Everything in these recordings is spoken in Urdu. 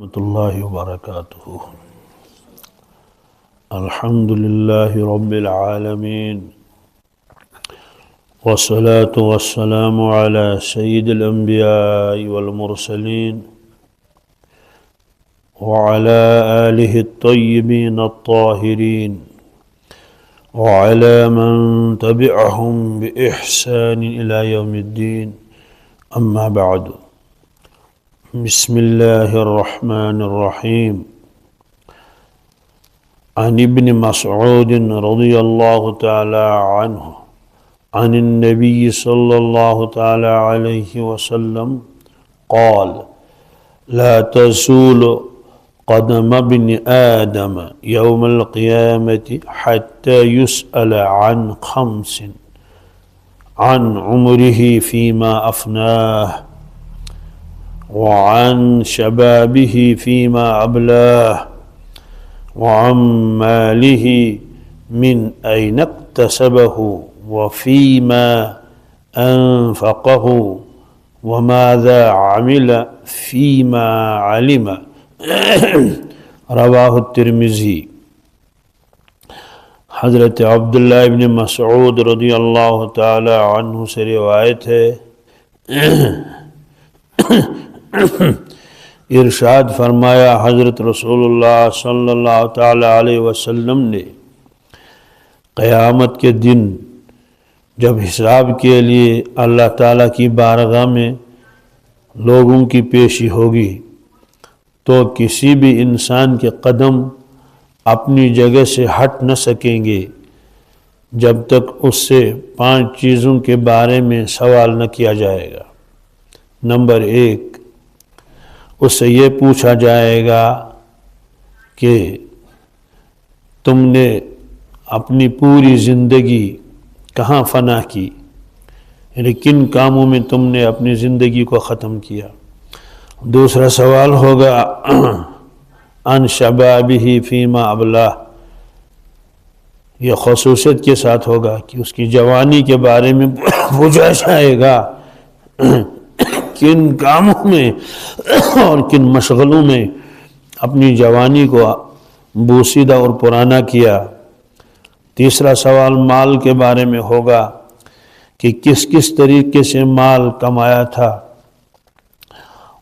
ورحمۃ اللہ وبرکاتہ۔ الحمد للہ رب العالمین والصلاة والسلام علی سید الانبیاء والمرسلین وعلى آلہ الطیبین الطاہرین وعلى من تبعهم بإحسان إلى يوم الدین اما بعد۔ بسم اللہ الرحمن الرحیم۔ عن ابن مسعود رضی اللہ تعالی عنہ عن النبی صلی اللہ تعالی علیہ وسلم قال لا تزول قدم ابن آدم يوم القيامة حتى يسأل عن خمس: عن عمره فيما أفناه، وعن شبابه فيما أبلاه، وعن ماله من أين اكتسبه وفيما أنفقه، وماذا عمل فيما علم۔ رواہ الترمذی۔ حضرت عبداللہ ابن مسعود رضی اللہ تعالی عنہ سے روایت ہے، ارشاد فرمایا حضرت رسول اللہ صلی اللہ تعالی علیہ وسلم نے، قیامت کے دن جب حساب کے لیے اللہ تعالیٰ کی بارگاہ میں لوگوں کی پیشی ہوگی تو کسی بھی انسان کے قدم اپنی جگہ سے ہٹ نہ سکیں گے جب تک اس سے 5 چیزوں کے بارے میں سوال نہ کیا جائے گا۔ نمبر 1، اس سے یہ پوچھا جائے گا کہ تم نے اپنی پوری زندگی کہاں فنا کی، یعنی کن کاموں میں تم نے اپنی زندگی کو ختم کیا۔ دوسرا سوال ہوگا عن شبابہ فیما ابلاہ، یہ خصوصیت کے ساتھ ہوگا کہ اس کی جوانی کے بارے میں پوچھا جائے گا، کن کاموں میں اور کن مشغلوں میں اپنی جوانی کو بوسیدہ اور پرانا کیا۔ تیسرا سوال مال کے بارے میں ہوگا کہ کس کس طریقے سے مال کمایا تھا۔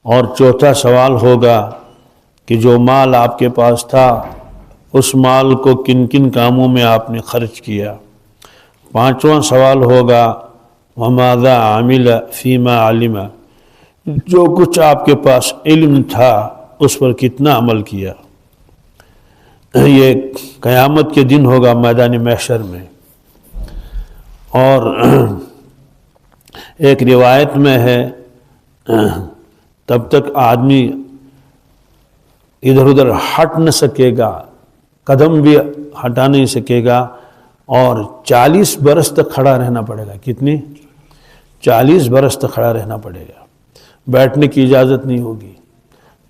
اور چوتھا سوال ہوگا کہ جو مال آپ کے پاس تھا اس مال کو کن کن کاموں میں آپ نے خرچ کیا۔ پانچواں سوال ہوگا وماذا عمل فیما علم، جو کچھ آپ کے پاس علم تھا اس پر کتنا عمل کیا۔ یہ قیامت کے دن ہوگا میدان محشر میں۔ اور ایک روایت میں ہے تب تک آدمی ادھر ادھر ہٹ نہ سکے گا، قدم بھی ہٹا نہیں سکے گا، اور 40 برس تک کھڑا رہنا پڑے گا۔ کتنی؟ 40 برس تک کھڑا رہنا پڑے گا، بیٹھنے کی اجازت نہیں ہوگی۔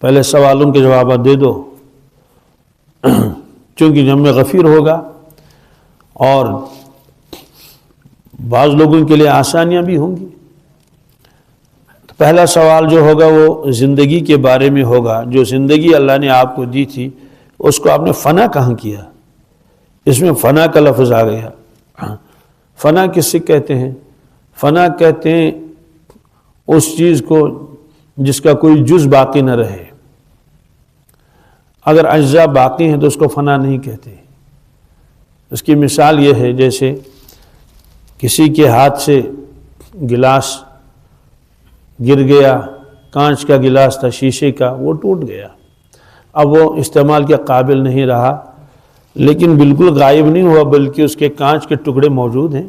پہلے سوالوں کے جوابات دے دو، چونکہ جمع غفیر ہوگا اور بعض لوگوں کے لیے آسانیاں بھی ہوں گی۔ پہلا سوال جو ہوگا وہ زندگی کے بارے میں ہوگا، جو زندگی اللہ نے آپ کو دی تھی اس کو آپ نے فنا کہاں کیا۔ اس میں فنا کا لفظ آ گیا۔ فنا کس سے کہتے ہیں؟ فنا کہتے ہیں اس چیز کو جس کا کوئی جز باقی نہ رہے۔ اگر اجزاء باقی ہیں تو اس کو فنا نہیں کہتے۔ اس کی مثال یہ ہے جیسے کسی کے ہاتھ سے گلاس گر گیا، کانچ کا گلاس تھا، شیشے کا، وہ ٹوٹ گیا، اب وہ استعمال کے قابل نہیں رہا، لیکن بالکل غائب نہیں ہوا بلکہ اس کے کانچ کے ٹکڑے موجود ہیں۔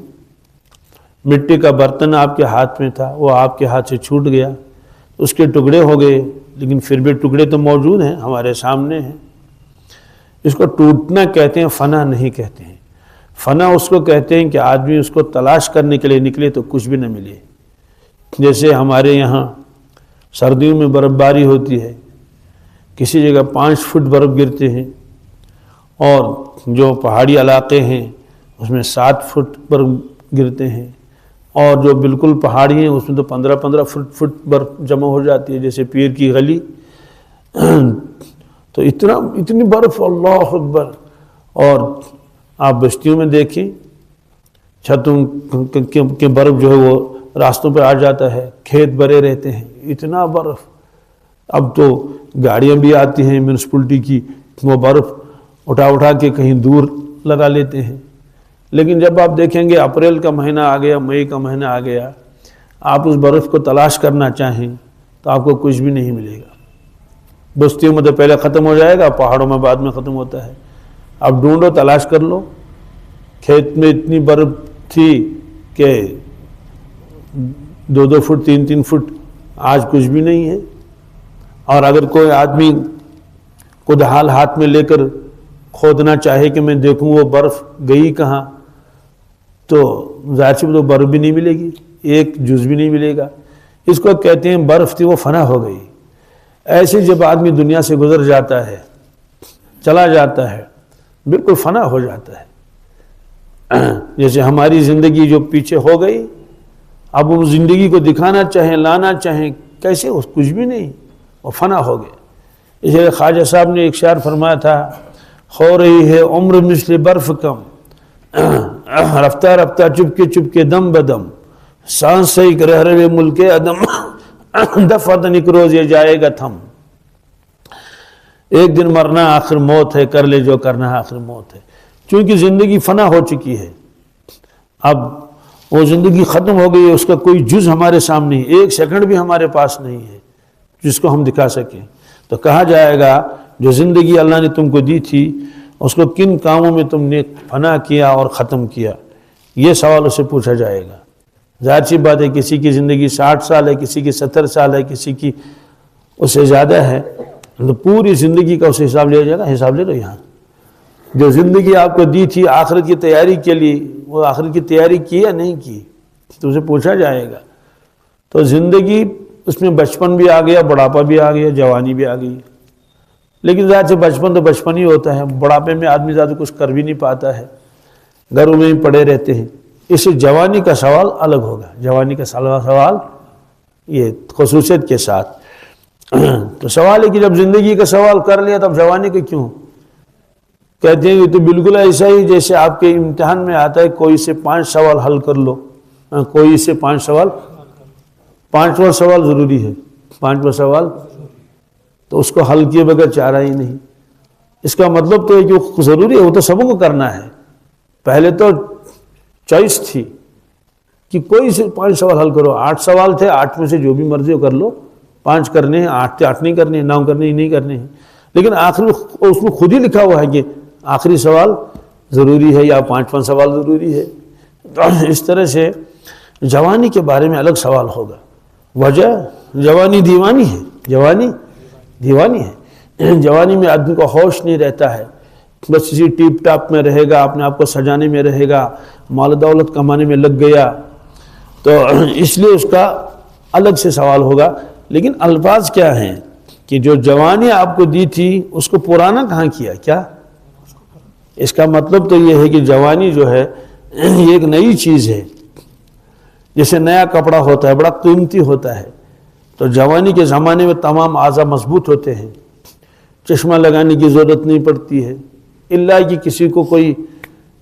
مٹی کا برتن آپ کے ہاتھ میں تھا، وہ آپ کے ہاتھ سے چھوٹ گیا، اس کے ٹکڑے ہو گئے، لیکن پھر بھی ٹکڑے تو موجود ہیں، ہمارے سامنے ہیں۔ اس کو ٹوٹنا کہتے ہیں، فنا نہیں کہتے ہیں۔ فنا اس کو کہتے ہیں کہ آدمی اس کو تلاش کرنے کے لیے نکلے تو کچھ بھی نہ ملے۔ جیسے ہمارے یہاں سردیوں میں برف باری ہوتی ہے، کسی جگہ 5 فٹ برف گرتے ہیں، اور جو پہاڑی علاقے ہیں اس میں 7 فٹ برف گرتے ہیں، اور جو بالکل پہاڑی ہیں اس میں تو 15 فٹ برف جمع ہو جاتی ہے، جیسے پیر کی گلی تو اتنی برف، اللہ اکبر. اور آپ بستیوں میں دیکھیں چھتوں کے برف جو ہے وہ راستوں پہ آ جاتا ہے، کھیت بھرے رہتے ہیں، اتنا برف. اب تو گاڑیاں بھی آتی ہیں میونسپلٹی کی، وہ برف اٹھا کے کہیں دور لگا لیتے ہیں. لیکن جب آپ دیکھیں گے اپریل کا مہینہ آ گیا، مئی کا مہینہ آ گیا، آپ اس برف کو تلاش کرنا چاہیں تو آپ کو کچھ بھی نہیں ملے گا. بستیوں میں تو پہلے ختم ہو جائے گا، پہاڑوں میں بعد میں ختم ہوتا ہے. اب ڈھونڈو، تلاش کر لو. کھیت میں اتنی برف تھی کہ 2 فٹ 3 فٹ، آج کچھ بھی نہیں ہے. اور اگر کوئی آدمی کدحال ہاتھ میں لے کر کھودنا چاہے کہ میں دیکھوں وہ برف گئی کہاں، تو ظاہر سی تو برف بھی نہیں ملے گی، ایک جز بھی نہیں ملے گا. اس کو کہتے ہیں برف تھی وہ فنا ہو گئی. ایسے جب آدمی دنیا سے گزر جاتا ہے، چلا جاتا ہے، بالکل فنا ہو جاتا ہے. جیسے ہماری زندگی جو پیچھے ہو گئی، اب وہ زندگی کو دکھانا چاہیں، لانا چاہیں، کیسے؟ کچھ بھی نہیں، وہ فنا ہو گئے. اس لیے خواجہ صاحب نے ایک شعر فرمایا تھا، ہو رہی ہے عمر مثل برف کم، رفتہ رفتہ چپ کے دم بدم، سانس سے ایک رہ رہے ملک عدم، دفعتن ایک روز یہ جائے گا تھم. ایک دن مرنا آخر موت ہے، کر لے جو کرنا ہے آخر موت ہے. چونکہ زندگی فنا ہو چکی ہے، اب وہ زندگی ختم ہو گئی ہے، اس کا کوئی جز ہمارے سامنے، ایک سیکنڈ بھی ہمارے پاس نہیں ہے جس کو ہم دکھا سکیں. تو کہا جائے گا جو زندگی اللہ نے تم کو دی تھی اس کو کن کاموں میں تم نے فنا کیا اور ختم کیا، یہ سوال اسے پوچھا جائے گا. ظاہر سی بات ہے کسی کی زندگی 60 سال ہے، کسی کی 70 سال ہے، کسی کی اس سے زیادہ ہے، تو پوری زندگی کا اسے حساب لیا جائے گا. حساب لے لو. یہاں جو زندگی آپ کو دی تھی آخرت کی تیاری کے لیے، وہ آخرت کی تیاری کی یا نہیں کی، تو اسے پوچھا جائے گا. تو زندگی اس میں بچپن بھی آ گیا، بڑھاپا بھی آ گیا، جوانی بھی آ گئی. لیکن ظاہر سے بچپن تو بچپن ہی ہوتا ہے، بڑھاپے میں آدمی زیادہ کچھ کر بھی نہیں پاتا ہے، گھروں میں ہی پڑے رہتے ہیں. اس سے جوانی کا سوال الگ ہوگا، جوانی کا سوال یہ خصوصیت کے ساتھ. تو سوال ہے کہ جب زندگی کا سوال کر لیا تب جوانی کا کیوں؟ کہتے ہیں یہ تو بالکل ایسا ہی جیسے آپ کے امتحان میں آتا ہے کوئی سے 5 سوال حل کر لو، کوئی سے 5 سوال، 5واں سوال ضروری ہے، 5واں سوال تو اس کو حل کیے بغیر چارہ ہی نہیں. اس کا مطلب تو ہے کہ وہ ضروری ہے، وہ تو سبوں کو کرنا ہے. پہلے تو چوائس تھی کہ کوئی سے 5 سوال حل کرو، 8 سوال تھے، 8 میں سے جو بھی مرضی ہو کر لو، 5 کرنے ہیں، 8 نہیں کرنے ہیں، 9 کرنے ہی نہیں کرنے ہیں. لیکن آخری اس میں خود ہی لکھا ہوا ہے کہ آخری سوال ضروری ہے یا 5واں سوال ضروری ہے. اس طرح سے جوانی کے بارے میں الگ سوال ہوگا. وجہ جوانی دیوانی ہے، جوانی دیوانی ہے. جوانی میں آدمی کو ہوش نہیں رہتا ہے، بس اسی ٹیپ ٹاپ میں رہے گا، اپنے آپ کو سجانے میں رہے گا، مال دولت کمانے میں لگ گیا. تو اس لیے اس کا الگ سے سوال ہوگا. لیکن الفاظ کیا ہیں کہ جو جوانی آپ کو دی تھی اس کو پرانا کہاں کیا؟ کیا اس کا مطلب تو یہ ہے کہ جوانی جو ہے یہ ایک نئی چیز ہے. جیسے نیا کپڑا ہوتا ہے، بڑا قیمتی ہوتا ہے، تو جوانی کے زمانے میں تمام اعضاء مضبوط ہوتے ہیں، چشمہ لگانے کی ضرورت نہیں پڑتی ہے، الا کہ کسی کو کوئی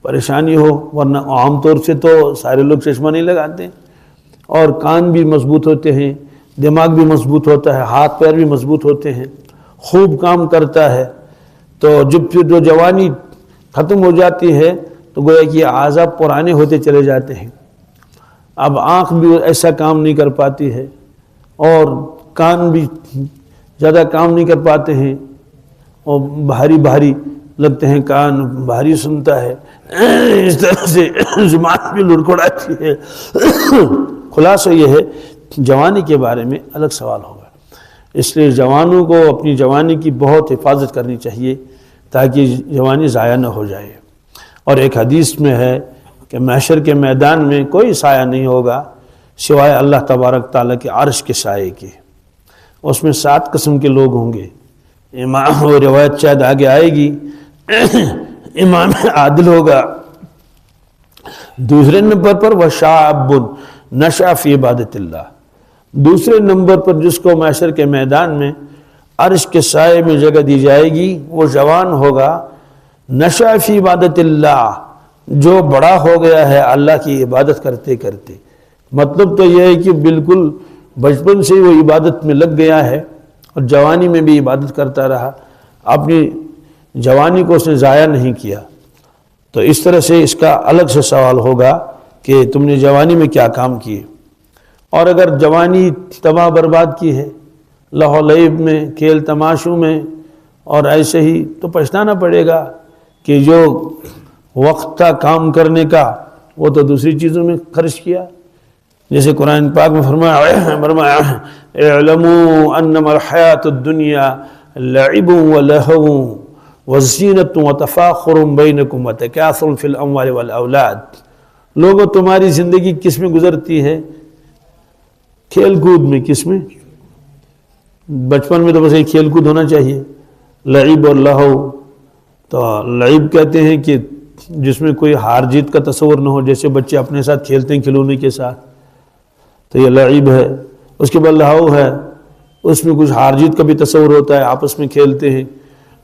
پریشانی ہو، ورنہ عام طور سے تو سارے لوگ چشمہ نہیں لگاتے. اور کان بھی مضبوط ہوتے ہیں، دماغ بھی مضبوط ہوتا ہے، ہاتھ پیر بھی مضبوط ہوتے ہیں، خوب کام کرتا ہے. تو جب پھر جو جوانی ختم ہو جاتی ہے تو گویا کہ اعضاء پرانے ہوتے چلے جاتے ہیں. اب آنکھ بھی ایسا کام نہیں کر پاتی ہے، اور کان بھی زیادہ کام نہیں کر پاتے ہیں، اور بھاری لگتے ہیں، کان بھاری سنتا ہے، اس طرح سے زبان بھی لڑکھڑاتی ہے. خلاصہ یہ ہے جوانی کے بارے میں الگ سوال ہوگا. اس لیے جوانوں کو اپنی جوانی کی بہت حفاظت کرنی چاہیے تاکہ جوانی ضائع نہ ہو جائے. اور ایک حدیث میں ہے کہ محشر کے میدان میں کوئی سایہ نہیں ہوگا سوائے اللہ تبارک تعالیٰ کے عرش کے سائے کے. اس میں 7 قسم کے لوگ ہوں گے. امام، وہ روایت شاید آگے آئے گی، امام عادل ہوگا. دوسرے نمبر پر وشاب نشأ فی عبادت اللہ. دوسرے نمبر پر جس کو محشر کے میدان میں عرش کے سائے میں جگہ دی جائے گی، وہ جوان ہوگا، نشأ فی عبادت اللہ، جو بڑا ہو گیا ہے اللہ کی عبادت کرتے کرتے۔ مطلب تو یہ ہے کہ بالکل بچپن سے وہ عبادت میں لگ گیا ہے اور جوانی میں بھی عبادت کرتا رہا، اپنی جوانی کو اس نے ضائع نہیں کیا۔ تو اس طرح سے اس کا الگ سے سوال ہوگا کہ تم نے جوانی میں کیا کام کیے، اور اگر جوانی تباہ برباد کی ہے لہو لعب میں، کھیل تماشوں میں اور ایسے ہی، تو پچھتانا پڑے گا کہ جو وقت تھا کام کرنے کا وہ تو دوسری چیزوں میں خرچ کیا۔ جیسے قرآن پاک میں فرمایا اعلموا انما الحیات الدنیا لعب ولہو وزینۃ وتفاخر بینکم وتکاثر فی الاموال والاولاد۔ لوگوں تمہاری زندگی کس میں گزرتی ہے؟ کھیل کود میں۔ کس میں؟ بچپن میں تو بس ایک کھیل کود ہونا چاہیے، لعب اور لہو۔ تو لعب کہتے ہیں کہ جس میں کوئی ہار جیت کا تصور نہ ہو، جیسے بچے اپنے ساتھ کھیلتے ہیں کھلونے کے ساتھ، تو یہ لعب ہے۔ اس کے بعد لہو ہے، اس میں کچھ ہار جیت کا بھی تصور ہوتا ہے، آپس میں کھیلتے ہیں،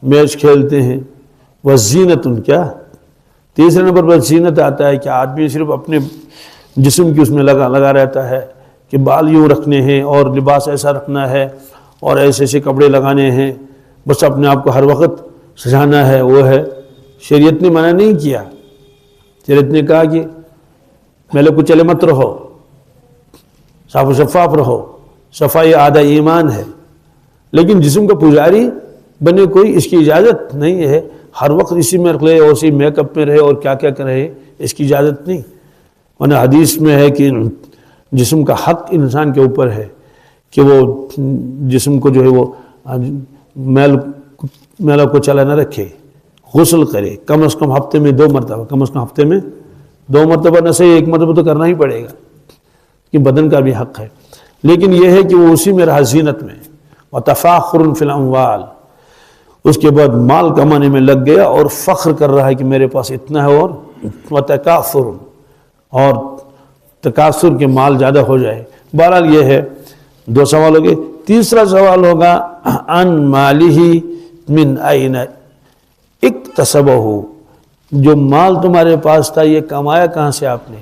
میچ کھیلتے ہیں۔ وزینت، کیا تیسرے نمبر پر زینت آتا ہے کہ آدمی صرف اپنے جسم کی اس میں لگا رہتا ہے کہ بال یوں رکھنے ہیں اور لباس ایسا رکھنا ہے اور ایسے ایسے کپڑے لگانے ہیں، بس اپنے آپ کو ہر وقت سجانا ہے۔ وہ ہے، شریعت نے منع نہیں کیا، شریعت نے کہا کہ میلے کچلے مت رہو، صاف و شفاف رہو، صفائی آدھا ایمان ہے۔ لیکن جسم کا پجاری بنے کوئی، اس کی اجازت نہیں ہے، ہر وقت اسی میں رکھ لے اور اسی میک اپ میں رہے اور کیا کیا کرے، اس کی اجازت نہیں۔ ورنہ حدیث میں ہے کہ جسم کا حق انسان کے اوپر ہے کہ وہ جسم کو جو ہے وہ میلا کو چلا نہ رکھے، غسل کرے کم از کم ہفتے میں 2 مرتبہ، کم از کم ہفتے میں 2 مرتبہ نہ صحیح 1 مرتبہ تو کرنا ہی پڑے گا، کہ بدن کا بھی حق ہے۔ لیکن یہ ہے کہ وہ اسی میں رہا، زینت میں۔ وَتَفَاخُرٌ فِي الْأَمْوَالِ، اس کے بعد مال کمانے میں لگ گیا اور فخر کر رہا ہے کہ میرے پاس اتنا ہے، اور وَتَكَاثُرٌ، اور تکاثر کے مال زیادہ ہو جائے۔ بہرحال یہ ہے، 2 سوال ہو گئے۔ تیسرا سوال ہوگا عن مالہ من این اکتسبہ، جو مال تمہارے پاس تھا یہ کمایا کہاں سے آپ نے؟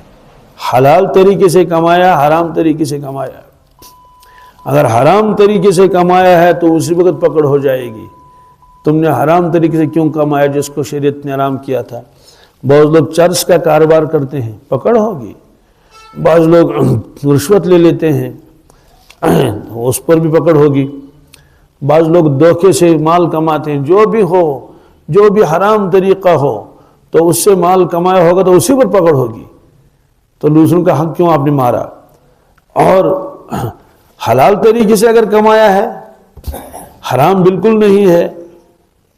حلال طریقے سے کمایا، حرام طریقے سے کمایا؟ اگر حرام طریقے سے کمایا ہے تو اسی وقت پکڑ ہو جائے گی۔ تم نے حرام طریقے سے کیوں کمایا جس کو شریعت نے حرام کیا تھا؟ بعض لوگ چرس کا کاروبار کرتے ہیں، پکڑ ہوگی۔ بعض لوگ رشوت لے لیتے ہیں، اس پر بھی پکڑ ہوگی۔ بعض لوگ دھوکے سے مال کماتے ہیں، جو بھی ہو، جو بھی حرام طریقہ ہو تو اس سے مال کمایا ہوگا تو اسی پر پکڑ ہوگی۔ تو دوسروں کا حق کیوں آپ نے مارا؟ اور حلال طریقے سے اگر کمایا ہے، حرام بالکل نہیں ہے،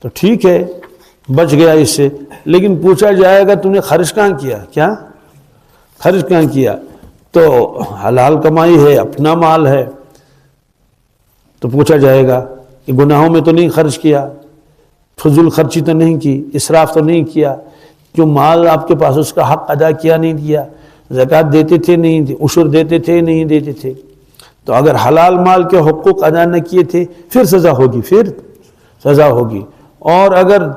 تو ٹھیک ہے، بچ گیا اس سے۔ لیکن پوچھا جائے گا تم نے خرچ کہاں کیا؟ کیا خرچ کہاں کیا؟ تو حلال کمائی ہے، اپنا مال ہے، تو پوچھا جائے گا کہ گناہوں میں تو نہیں خرچ کیا، فضول خرچی تو نہیں کی، اسراف تو نہیں کیا، جو مال آپ کے پاس اس کا حق ادا کیا نہیں کیا، زکوٰۃ دیتے تھے نہیں تھے، عشر دیتے تھے نہیں دیتے تھے۔ تو اگر حلال مال کے حقوق ادا نہ کیے تھے پھر سزا ہوگی، پھر سزا ہوگی۔ اور اگر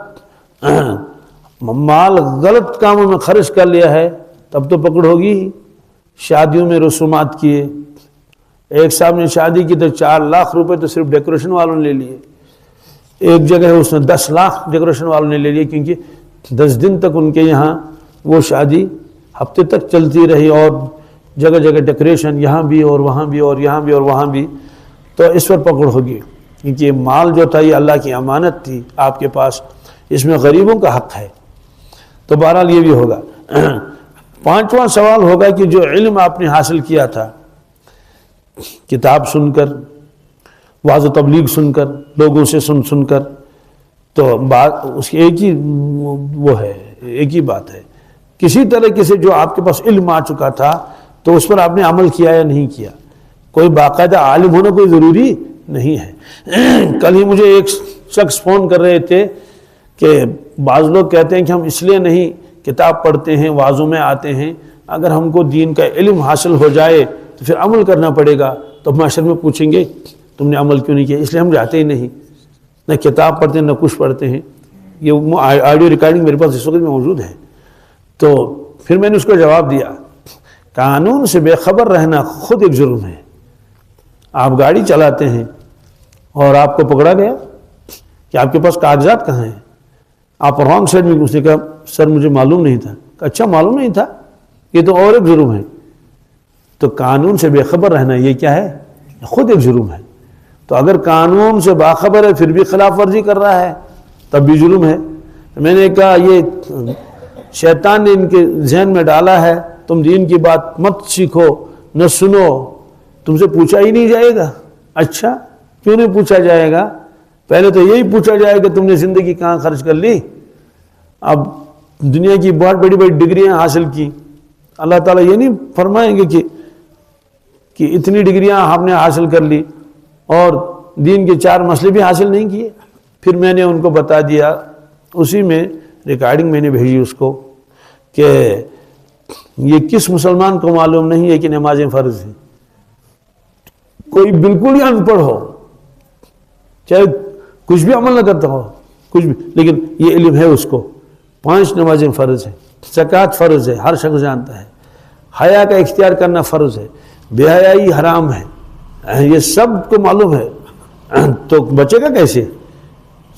مال غلط کاموں میں خرچ کر لیا ہے تب تو پکڑ ہوگی۔ شادیوں میں رسومات کیے، ایک صاحب نے شادی کی تو 4 لاکھ روپے تو صرف ڈیکوریشن والوں نے لے لیے، ایک جگہ ہے اس نے 10 لاکھ ڈیکوریشن والوں نے لے لیے، کیونکہ 10 دن تک ان کے یہاں وہ شادی ہفتے تک چلتی رہی، اور جگہ جگہ ڈیکوریشن، یہاں بھی اور وہاں بھی اور یہاں بھی اور وہاں بھی۔ تو اس پر پکڑ ہوگی، کیونکہ یہ مال جو تھا یہ اللہ کی امانت تھی آپ کے پاس، اس میں غریبوں کا حق ہے۔ تو بہرحال یہ بھی ہوگا۔ 5واں سوال ہوگا کہ جو علم آپ نے حاصل کیا تھا، کتاب سن کر، وعظ و تبلیغ سن کر، لوگوں سے سن کر، تو بات اس کی ایک ہی وہ ہے، ایک ہی بات ہے، کسی طریقے سے جو آپ کے پاس علم آ چکا تھا تو اس پر آپ نے عمل کیا یا نہیں کیا؟ کوئی باقاعدہ عالم ہونا کوئی ضروری نہیں ہے۔ کل ہی مجھے ایک شخص فون کر رہے تھے کہ بعض لوگ کہتے ہیں کہ ہم اس لیے نہیں کتاب پڑھتے ہیں، وعظوں میں آتے ہیں، اگر ہم کو دین کا علم حاصل ہو جائے تو پھر عمل کرنا پڑے گا، تو معاشرے میں پوچھیں گے تم نے عمل کیوں نہیں کیا، اس لیے ہم جاتے ہی نہیں۔ نہ کتاب پڑھتے ہیں نہ کچھ پڑھتے ہیں. یہ آڈیو ریکارڈنگ میرے پاس اس وقت میں موجود ہے. تو پھر میں نے اس کو جواب دیا قانون سے بے خبر رہنا خود ایک جرم ہے. آپ گاڑی چلاتے ہیں اور آپ کو پکڑا گیا کہ آپ کے پاس کاغذات کہاں ہیں, آپ رانگ سائڈ میں. اس نے کہا سر مجھے معلوم نہیں تھا. اچھا معلوم نہیں تھا, یہ تو اور ایک جرم ہے. تو قانون سے بے خبر رہنا یہ کیا ہے؟ خود ایک جرم ہے. تو اگر قانون سے باخبر ہے پھر بھی خلاف ورزی کر رہا ہے تب بھی جرم ہے. میں نے کہا یہ شیطان نے ان کے ذہن میں ڈالا ہے تم دین کی بات مت سیکھو نہ سنو, تم سے پوچھا ہی نہیں جائے گا. اچھا کیوں نہیں پوچھا جائے گا؟ پہلے تو یہی پوچھا جائے گا تم نے زندگی کہاں خرچ کر لی. اب دنیا کی بہت بڑی بڑی ڈگریاں حاصل کی, اللہ تعالیٰ یہ نہیں فرمائیں گے کہ اتنی ڈگریاں آپ نے حاصل کر لی اور دین کے 4 مسئلے بھی حاصل نہیں کیے. پھر میں نے ان کو بتا دیا, اسی میں ریکارڈنگ میں نے بھیجی اس کو کہ یہ کس مسلمان کو معلوم نہیں ہے کہ نمازیں فرض ہیں. کوئی بالکل ہی ان پڑھ ہو, چاہے کچھ بھی عمل نہ کرتا ہو کچھ بھی, لیکن یہ علم ہے اس کو 5 نمازیں فرض ہیں, زکوٰۃ فرض ہے, ہر شخص جانتا ہے, حیا کا اختیار کرنا فرض ہے, بے حیائی حرام ہے, یہ سب کو معلوم ہے. تو بچے گا کیسے؟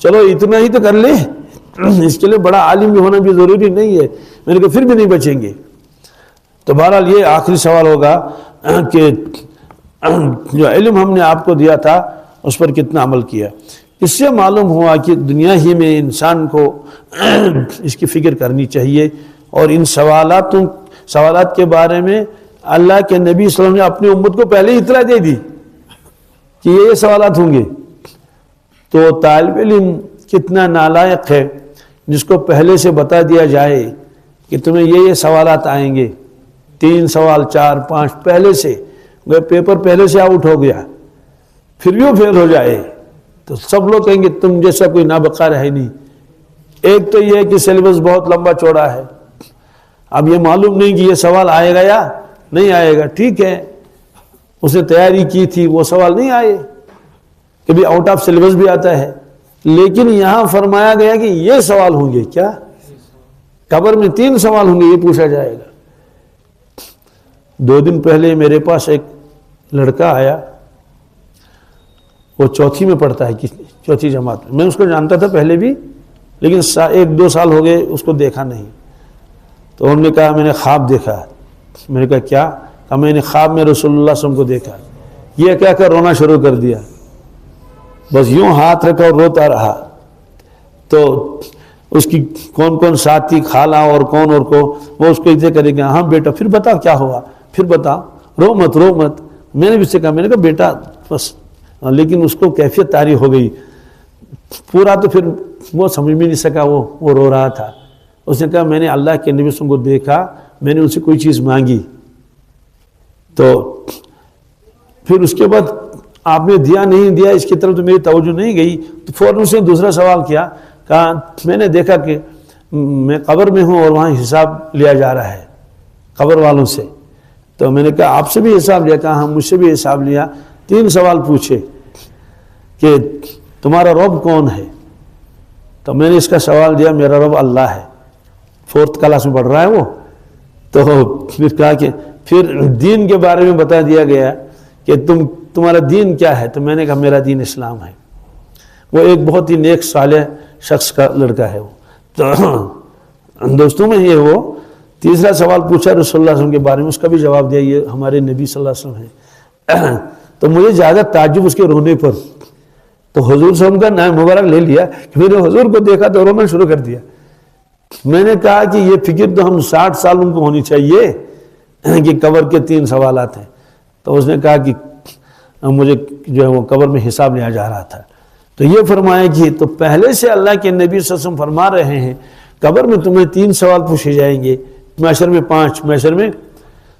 چلو اتنا ہی تو کر لے, اس کے لیے بڑا عالم بھی ہونا بھی ضروری نہیں ہے. میں نے کہا پھر بھی نہیں بچیں گے. تو بہرحال یہ آخری سوال ہوگا کہ جو علم ہم نے آپ کو دیا تھا اس پر کتنا عمل کیا. اس سے معلوم ہوا کہ دنیا ہی میں انسان کو اس کی فکر کرنی چاہیے, اور ان سوالات کے بارے میں اللہ کے نبی صلی اللہ علیہ وسلم نے اپنی امت کو پہلے ہی اطلاع دے دی کہ یہ سوالات ہوں گے. تو طالب علم کتنا نالائق ہے جس کو پہلے سے بتا دیا جائے کہ تمہیں یہ سوالات آئیں گے, 3 سوال 4 5 پہلے سے, پیپر پہلے سے آؤٹ ہو گیا پھر بھی وہ فیل ہو جائے تو سب لوگ کہیں گے تم جیسا کوئی نابکار ہے نہیں. ایک تو یہ ہے کہ سلیبس بہت لمبا چوڑا ہے, اب یہ معلوم نہیں کہ یہ سوال آئے گا یا نہیں آئے گا. ٹھیک ہے اس نے تیاری کی تھی, وہ سوال نہیں آئے, کبھی آؤٹ آف سلیبس بھی آتا ہے. لیکن یہاں فرمایا گیا کہ یہ سوال ہوں گے. کیا؟ قبر میں 3 سوال ہوں گے, یہ پوچھا جائے گا. 2 دن پہلے میرے پاس ایک لڑکا آیا, وہ 4تھی میں پڑھتا ہے, 4تھی جماعت میں. میں اس کو جانتا تھا پہلے بھی, لیکن 1-2 سال ہو گئے اس کو دیکھا نہیں. تو انہوں نے کہا میں نے خواب دیکھا. میں نے کہا کیا؟ کہا میں نے خواب میں رسول اللہ صلی اللہ علیہ وسلم کو دیکھا. یہ کہہ کر رونا شروع کر دیا, بس یوں ہاتھ رکھا اور روتا رہا. تو اس کی کون ساتھی خالہ اور کون اور کو وہ اس کو اتنے کرے گا, ہاں بیٹا پھر بتا کیا ہوا, پھر بتا, رو مت. میں نے بھی سے کہا, میں نے کہا بیٹا بس, لیکن اس کو کیفیت طاری ہو گئی پورا. تو پھر وہ سمجھ بھی نہیں سکا, وہ رو رہا تھا. اس نے کہا میں نے اللہ کے نبی کو دیکھا, میں نے ان سے کوئی چیز مانگی تو پھر اس کے بعد آپ نے دیا نہیں دیا اس کی طرف تو میری توجہ نہیں گئی. تو فوراً اس نے دوسرا سوال کیا, کہا میں نے دیکھا کہ میں قبر میں ہوں اور وہاں حساب لیا جا رہا ہے قبر والوں سے. تو میں نے کہا آپ سے بھی حساب لیا؟ کہا ہاں مجھ سے بھی حساب لیا. 3 سوال پوچھے کہ تمہارا رب کون ہے؟ تو میں نے اس کا سوال دیا میرا رب اللہ ہے. 4th کلاس میں پڑھ رہا ہے وہ. تو پھر کہا کہ پھر دین کے بارے میں بتا دیا گیا کہ تمہارا دین کیا ہے؟ تو میں نے کہا میرا دین اسلام ہے. وہ ایک بہت ہی نیک صالح شخص کا لڑکا ہے وہ. تو دوستوں میں یہ وہ تیسرا سوال پوچھا رسول اللہ صلی اللہ علیہ وسلم کے بارے میں, اس کا بھی جواب دیا یہ ہمارے نبی صلی اللہ علیہ وسلم ہیں. تو مجھے زیادہ تعجب اس کے رونے پر. تو حضور صلی اللہ علیہ وسلم کا نام مبارک لے لیا کہ میں نے حضور کو دیکھا تو رونا شروع کر دیا. میں نے کہا کہ یہ فکر تو ہم 60 سال ان کو ہونی چاہیے کہ قبر کے 3 سوالات ہیں. تو اس نے کہا کہ مجھے جو ہے وہ قبر میں حساب لیا جا رہا تھا. تو یہ فرمایا کہ تو پہلے سے اللہ کے نبی صلی اللہ علیہ وسلم فرما رہے ہیں قبر میں تمہیں 3 سوال پوچھے جائیں گے, محشر میں 5, محشر میں.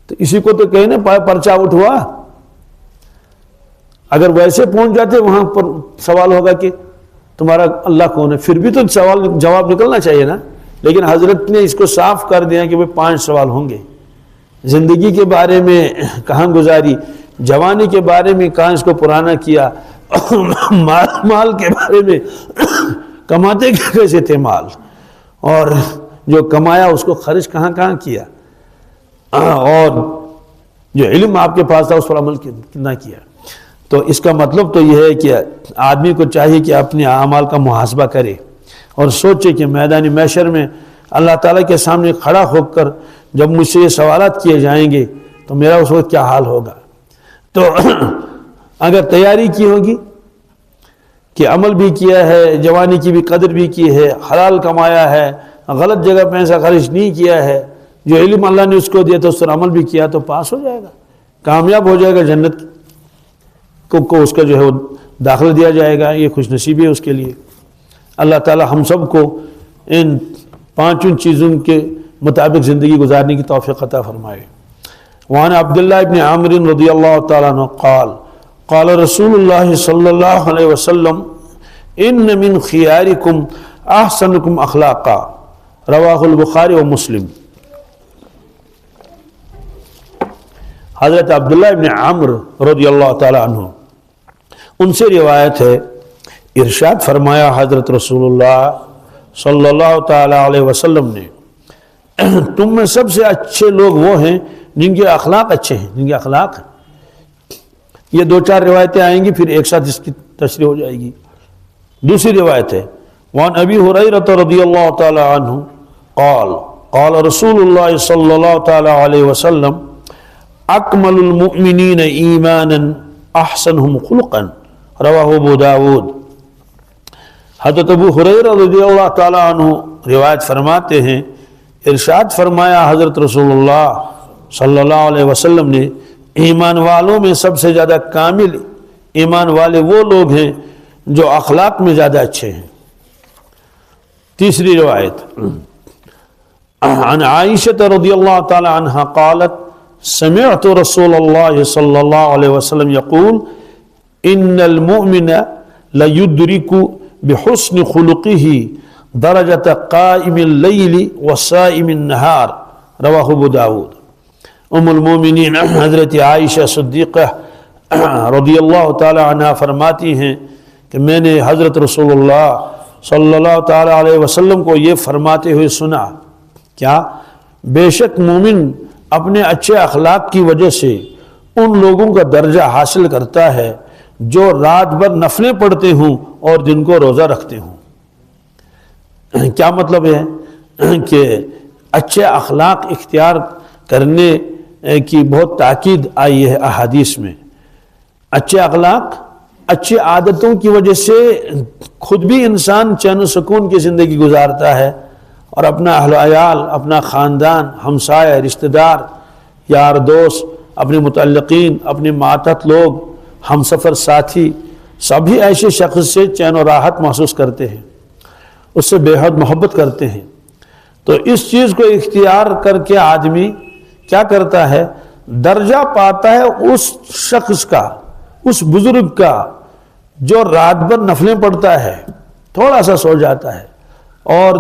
تو اسی کو تو کہیں نا پرچہ آؤٹ ہوا. اگر ویسے پہنچ جاتے وہاں پر سوال ہوگا کہ تمہارا اللہ کون ہے, پھر بھی تو سوال جواب نکلنا چاہیے نا. لیکن حضرت نے اس کو صاف کر دیا کہ وہ 5 سوال ہوں گے. زندگی کے بارے میں کہاں گزاری, جوانی کے بارے میں کہاں اس کو پرانا کیا, مال کے بارے میں کماتے کیسے تھے مال، اور جو کمایا اس کو خرچ کہاں کہاں کیا، اور جو علم آپ کے پاس تھا اس پر عمل کتنا کیا۔ تو اس کا مطلب تو یہ ہے کہ آدمی کو چاہیے کہ اپنے اعمال کا محاسبہ کرے اور سوچے کہ میدان محشر میں اللہ تعالیٰ کے سامنے کھڑا ہو کر جب مجھ سے یہ سوالات کیے جائیں گے تو میرا اس وقت کیا حال ہوگا۔ تو اگر تیاری کی ہوگی کہ عمل بھی کیا ہے، جوانی کی بھی قدر بھی کی ہے، حلال کمایا ہے، غلط جگہ پیسہ خرچ نہیں کیا ہے، جو علم اللہ نے اس کو دیا تو اس پر عمل بھی کیا تو پاس ہو جائے گا، کامیاب ہو جائے گا، جنت کو اس کا جو ہے وہ داخلہ دیا جائے گا۔ یہ خوش نصیبی ہے اس کے لیے۔ اللہ تعالی ہم سب کو ان پانچوں چیزوں کے مطابق زندگی گزارنے کی توفیق عطا فرمائے۔ وعن عبداللہ ابن عامر رضی اللہ تعالیٰ عنہ قال قال رسول اللہ صلی اللہ علیہ وسلم ان من خیارکم احسنکم اخلاقا، رواہ البخاری و مسلم۔ حضرت عبداللہ ابن عامر رضی اللہ تعالیٰ عنہ ان سے روایت ہے، ارشاد فرمایا حضرت رسول اللہ صلی اللہ تعالیٰ علیہ وسلم نے، تم میں سب سے اچھے لوگ وہ ہیں جن کے اخلاق اچھے ہیں، جن کے اخلاق ہیں۔ یہ دو چار روایتیں آئیں گی، پھر ایک ساتھ اس کی تشریح ہو جائے گی۔ دوسری روایت ہے وعن ابی ہریرہ رضی اللہ تعالیٰ عنہ قال قال رسول اللہ صلی اللہ تعالیٰ علیہ وسلم اکمل المؤمنین ایمانا احسنہم خلقا، رواہ ابو داود۔ حضرت ابو ہریرہ رضی اللہ تعالیٰ عنہ روایت فرماتے ہیں، ارشاد فرمایا حضرت رسول اللہ صلی اللہ علیہ وسلم نے، ایمان والوں میں سب سے زیادہ کامل ایمان والے وہ لوگ ہیں جو اخلاق میں زیادہ اچھے ہیں۔ تیسری روایت عن عائشہ رضی اللہ تعالی عنہ قالت سمعت رسول اللہ صلی اللہ علیہ وسلم یقول ان المؤمن لیدرک بحسن خلقہ درجۃ قائم اللیل وصائم النہار، رواہ ابو داود۔ ام المومنین حضرت عائشہ صدیقہ رضی اللہ تعالی عنہ فرماتی ہیں کہ میں نے حضرت رسول اللہ صلی اللہ تعالی علیہ وسلم کو یہ فرماتے ہوئے سنا، کیا؟ بے شک مومن اپنے اچھے اخلاق کی وجہ سے ان لوگوں کا درجہ حاصل کرتا ہے جو رات بھر نفلیں پڑھتے ہوں اور دن کو روزہ رکھتے ہوں۔ کیا مطلب ہے کہ اچھے اخلاق اختیار کرنے کی بہت تاکید آئی ہے احادیث میں۔ اچھے اخلاق، اچھی عادتوں کی وجہ سے خود بھی انسان چین و سکون کی زندگی گزارتا ہے، اور اپنا اہل و عیال، اپنا خاندان، ہمسائے، رشتہ دار، یار دوست، اپنے متعلقین، اپنے ماتحت لوگ، ہم سفر ساتھی، سبھی ایسے شخص سے چین و راحت محسوس کرتے ہیں، اس سے بے حد محبت کرتے ہیں۔ تو اس چیز کو اختیار کر کے آدمی کیا کرتا ہے؟ درجہ پاتا ہے اس شخص کا، اس بزرگ کا جو رات بھر نفلیں پڑھتا ہے، تھوڑا سا سو جاتا ہے اور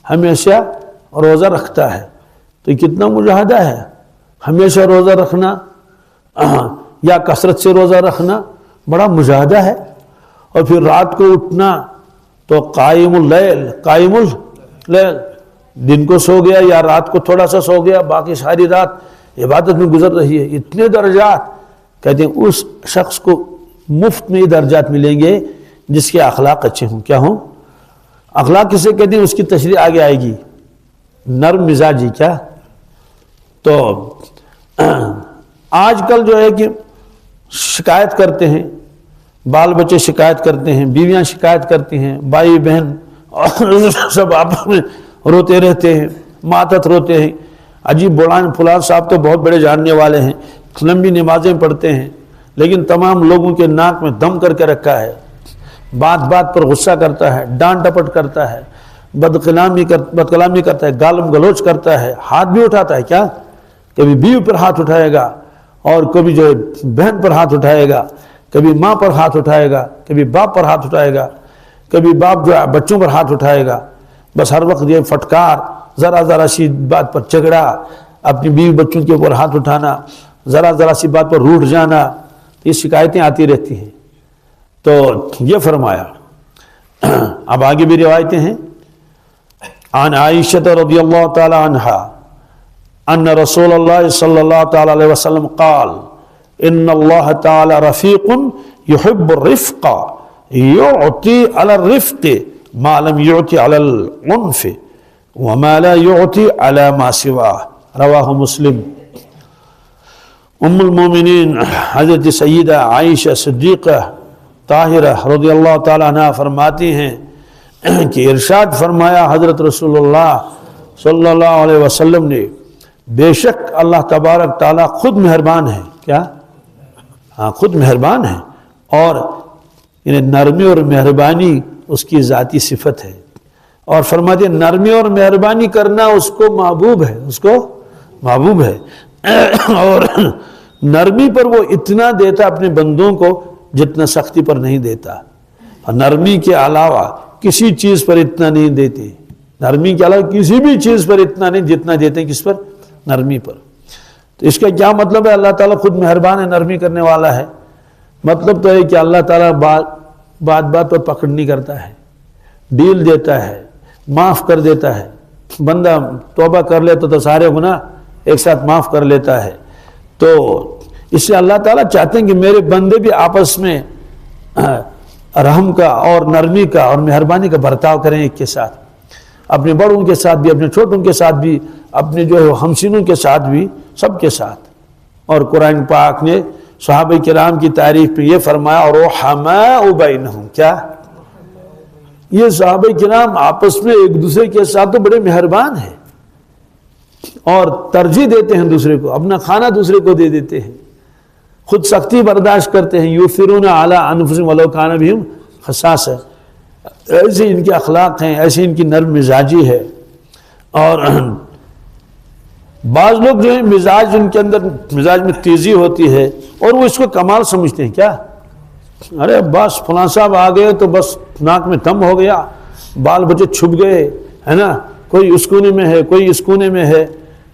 ہمیشہ روزہ رکھتا ہے۔ تو یہ کتنا مجاہدہ ہے، ہمیشہ روزہ رکھنا یا کثرت سے روزہ رکھنا بڑا مجاہدہ ہے۔ اور پھر رات کو اٹھنا تو قائم اللیل، دن کو سو گیا یا رات کو تھوڑا سا سو گیا، باقی ساری رات عبادت میں گزر رہی ہے۔ اتنے درجات، کہتے ہیں اس شخص کو مفت میں یہ درجات ملیں گے جس کے اخلاق اچھے ہوں۔ کیا ہوں؟ اخلاق کسے کہتے ہیں اس کی تشریح آگے آئے گی، نرم مزاجی۔ کیا؟ تو آج کل جو ہے کہ شکایت کرتے ہیں، بال بچے شکایت کرتے ہیں، بیویاں شکایت کرتی ہیں، بھائی بہن اور سب آپس میں روتے رہتے ہیں، ماتحت روتے ہیں۔ عجیب فلاں صاحب تو بہت بڑے جاننے والے ہیں، لمبی نمازیں پڑھتے ہیں، لیکن تمام لوگوں کے ناک میں دم کر کے رکھا ہے، بات بات پر غصہ کرتا ہے، ڈانٹ ڈپٹ کرتا ہے، بد کلامی کرتا ہے، گالم گلوچ کرتا ہے، ہاتھ بھی اٹھاتا ہے۔ کیا؟ کبھی بیوی پر ہاتھ اٹھائے گا، اور کبھی جو ہے بہن پر ہاتھ اٹھائے گا، کبھی ماں پر ہاتھ اٹھائے گا، کبھی باپ پر ہاتھ اٹھائے گا، کبھی باپ جو ہے بچوں پر ہاتھ اٹھائے گا۔ بس ہر وقت یہ پھٹکار، ذرا سی بات پر جھگڑا، اپنی بیوی بچوں کے اوپر ہاتھ اٹھانا، ذرا سی بات پر روٹھ جانا، یہ شکایتیں آتی رہتی ہیں۔ تو یہ فرمایا. اب آگے بھی روایتیں ہیں. عن عائشہ رضی اللہ تعالی عنہا ان رسول اللہ صلی اللہ تعالی علیہ وسلم قال ان اللہ تعالی رفیق يحب الرفق يعطي على الرفق ما لم يعطي على العنف وما لا يعطي على ما سواه رواہ مسلم. ام المومنین حضرت سیدہ عائشہ صدیقہ طاہرہ رضی اللہ تعالیٰ عنہ فرماتی ہیں کہ ارشاد فرمایا حضرت رسول اللہ صلی اللہ علیہ وسلم نے، بے شک اللہ تبارک تعالیٰ خود مہربان ہے. کیا؟ ہاں، خود مہربان ہے، اور یعنی نرمی اور مہربانی اس کی ذاتی صفت ہے. اور فرماتے ہیں نرمی اور مہربانی کرنا اس کو محبوب ہے، اس کو محبوب ہے. اور نرمی پر وہ اتنا دیتا اپنے بندوں کو جتنا سختی پر نہیں دیتا. اور نرمی کے علاوہ کسی چیز پر اتنا نہیں دیتے. نرمی کے علاوہ کسی بھی چیز پر اتنا نہیں جتنا دیتے ہیں کس پر؟ نرمی پر. تو اس کا کیا مطلب ہے؟ اللہ تعالیٰ خود مہربان ہے، نرمی کرنے والا ہے. مطلب تو ہے کہ اللہ تعالیٰ بات بات پر پکڑ نہیں کرتا ہے، ڈیل دیتا ہے، معاف کر دیتا ہے. بندہ توبہ کر لے تو سارے گناہ ایک ساتھ معاف کر لیتا ہے. تو اس سے اللہ تعالیٰ چاہتے ہیں کہ میرے بندے بھی آپس میں رحم کا اور نرمی کا اور مہربانی کا برتاؤ کریں ایک کے ساتھ، اپنے بڑوں کے ساتھ بھی، اپنے چھوٹوں کے ساتھ بھی، اپنے جو ہے ہمسینوں کے ساتھ بھی، سب کے ساتھ. اور قرآن پاک نے صحابہ کرام کی تعریف پہ یہ فرمایا اور رحماء بینہم. کیا؟ یہ صحابہ کرام آپس میں ایک دوسرے کے ساتھ تو بڑے مہربان ہیں اور ترجیح دیتے ہیں دوسرے کو، اپنا کھانا دوسرے کو دے دیتے ہیں، خود سختی برداشت کرتے ہیں. یؤثرون علی انفسہم ولو کان بہم خصاصہ. ایسے ان کے اخلاق ہیں، ایسی ان کی نرم مزاجی ہے. اور بعض لوگ جو ہیں مزاج ان کے اندر مزاج میں تیزی ہوتی ہے اور وہ اس کو کمال سمجھتے ہیں. کیا؟ ارے بس فلاں صاحب آ گئے تو بس ناک میں دم ہو گیا، بال بچے چھپ گئے، ہے نا، کوئی اس کونے میں ہے، کوئی اس کونے میں ہے،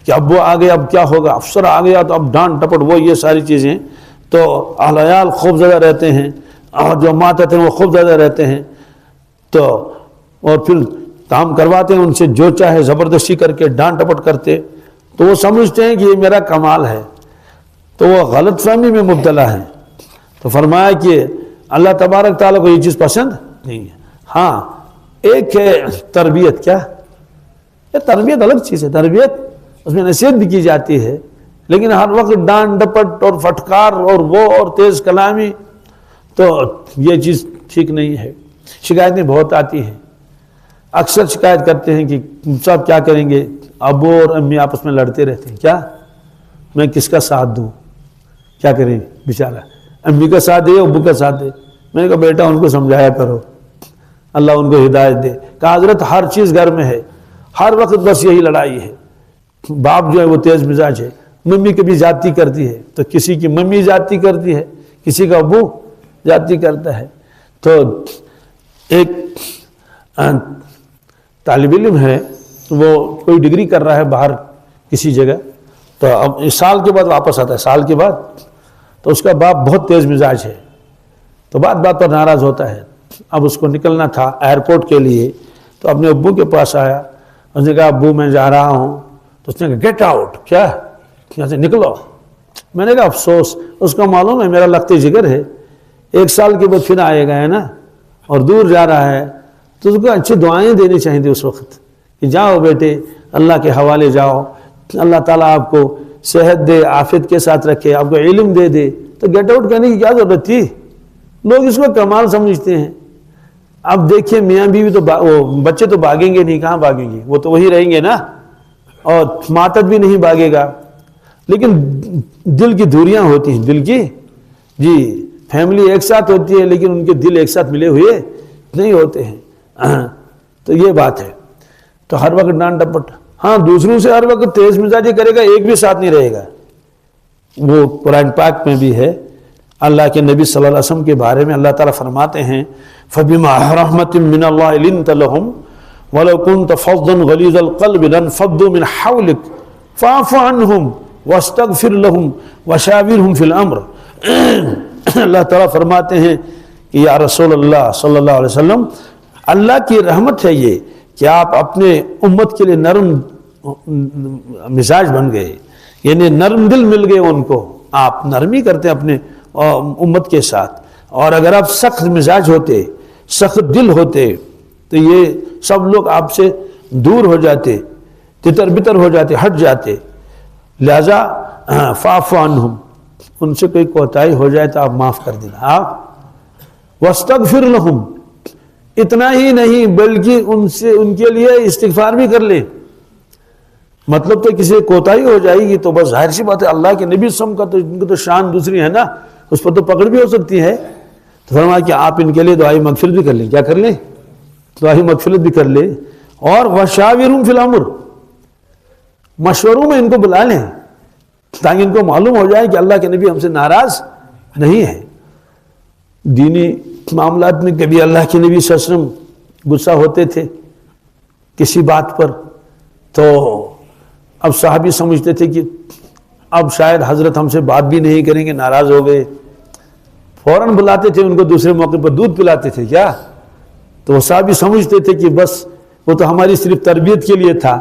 کہ اب وہ آ گیا اب کیا ہوگا، افسر آ گیا تو اب ڈانٹ ٹپٹ، وہ یہ ساری چیزیں. تو اہل عیال خوف زدہ رہتے ہیں اور جو ماتحت ہیں وہ خوف زدہ رہتے ہیں. تو اور پھر کام کرواتے ہیں ان سے جو چاہے زبردستی کر کے ڈانٹ ٹپٹ کرتے، تو وہ سمجھتے ہیں کہ یہ میرا کمال ہے، تو وہ غلط فہمی میں مبتلا ہے. تو فرمایا کہ اللہ تبارک تعالیٰ کو یہ چیز پسند نہیں ہے. ہاں ایک ہے تربیت. کیا؟ یہ تربیت الگ چیز ہے، تربیت اس میں نصیحت بھی کی جاتی ہے، لیکن ہر وقت ڈانٹ ڈپٹ اور پھٹکار اور وہ اور تیز کلامی، تو یہ چیز ٹھیک نہیں ہے. شکایتیں بہت آتی ہیں، اکثر شکایت کرتے ہیں کہ صاحب کیا کریں گے، ابو اور امی آپس میں لڑتے رہتے ہیں. کیا؟ میں کس کا ساتھ دوں؟ کیا کریں بیچارہ، امی کا ساتھ دے ابو کا ساتھ دے. میں نے کہا بیٹا ان کو سمجھایا کرو، اللہ ان کو ہدایت دے. کہا حضرت ہر چیز گھر میں ہے، ہر وقت بس یہی لڑائی ہے. باپ جو ہے وہ تیز مزاج ہے، ممی کبھی زیادتی کرتی ہے، تو کسی کی ممی زیادتی کرتی ہے، کسی کا ابو زیادتی کرتا ہے. تو ایک طالب علم ہے، وہ کوئی ڈگری کر رہا ہے باہر کسی جگہ، تو اب سال کے بعد واپس آتا ہے، سال کے بعد. تو اس کا باپ بہت تیز مزاج ہے، تو بات بات پر ناراض ہوتا ہے. اب اس کو نکلنا تھا ایئرپورٹ کے لیے، تو اپنے ابو کے پاس آیا، اس نے کہا ابو میں جا رہا ہوں. تو اس نے کہا گیٹ آؤٹ. کیا؟ یہاں سے نکلو. میں نے کہا افسوس، اس کو معلوم ہے میرا لخت جگر ہے، 1 سال کے بعد پھر آئے گا، ہے نا، اور دور جا رہا ہے. تو اس کو اچھی دعائیں دینی چاہیے تھی اس وقت کہ جاؤ بیٹے اللہ کے حوالے جاؤ، اللہ تعالیٰ آپ کو صحت دے، عافیت کے ساتھ رکھے، آپ کو علم دے دے. تو گیٹ آؤٹ کہنے کی کیا ضرورت تھی؟ لوگ اس کو کمال سمجھتے ہیں. اب دیکھیے میاں بیوی تو بچے تو بھاگیں گے نہیں، کہاں بھاگیں گے، وہ تو وہی رہیں گے نا، اور ماتت بھی نہیں بھاگے گا. لیکن دل کی دوریاں ہوتی ہیں، دل کی، جی فیملی ایک ساتھ ہوتی ہے لیکن ان کے دل ایک ساتھ ملے ہوئے نہیں ہوتے ہیں. تو یہ بات ہے. تو ہر وقت ڈانٹ ڈپٹ، ہاں دوسروں سے ہر وقت تیز مزاجی کرے گا، ایک بھی ساتھ نہیں رہے گا. وہ قرآن پاک میں بھی ہے. اللہ کے نبی صلی اللہ علیہ وسلم کے بارے میں اللہ تعالیٰ فرماتے ہیں فَبِمَا رَحْمَةٍ مِّنَ اللَّهِ لِنْتَ لَهُمْ وَلَوْ كُنْتَ فَظًّا غَلِيظَ الْقَلْبِ لَانفَضُّوا مِنْ حَوْلِكَ فَاعْفُ عَنْهُمْ وَاسْتَغْفِرْ لَهُمْ وَشَاوِرْهُمْ فِي الْأَمْرِ. اللہ تعالیٰ فرماتے ہیں کہ یا رسول اللہ صلی اللہ علیہ وسلم، اللہ کی رحمت ہے یہ کہ آپ اپنے امت کے لیے نرم مزاج بن گئے، یعنی نرم دل مل گئے ان کو، آپ نرمی کرتے اپنے امت کے ساتھ، اور اگر آپ سخت مزاج ہوتے، سخت دل ہوتے تو یہ سب لوگ آپ سے دور ہو جاتے، تتر بتر ہو جاتے، ہٹ جاتے۔ لہذا فاعف عنہم، ان سے کوئی کوتاہی ہو جائے تو آپ معاف کر دینا۔ آپ واستغفر لہم، اتنا ہی نہیں بلکہ ان کے لیے استغفار بھی کر لیں۔ مطلب تو کسی کوتاہی ہو جائے گی تو بس ظاہر سی بات ہے، اللہ کے نبی صلی اللہ علیہ وسلم کا تو ان کی تو شان دوسری ہے نا، اس پر تو پکڑ بھی ہو سکتی ہے۔ تو فرمایا کہ آپ ان کے لیے دعائی مغفرت بھی کر لیں۔ کیا کر لیں؟ دعائی مغفرت بھی کر لیں، اور وشاورہم فی الامر، مشوروں میں ان کو بلا لیں تاکہ ان کو معلوم ہو جائے کہ اللہ کے نبی ہم سے ناراض نہیں ہے۔ دینی معاملات میں کبھی اللہ کے نبی صلی اللہ علیہ وسلم غصہ ہوتے تھے کسی بات پر، تو اب صحابی سمجھتے تھے کہ اب شاید حضرت ہم سے بات بھی نہیں کریں گے، ناراض ہو گئے، فوراً بلاتے تھے ان کو، دوسرے موقع پر دودھ پلاتے تھے کیا، تو وہ صحابی سمجھتے تھے کہ بس وہ تو ہماری صرف تربیت کے لیے تھا۔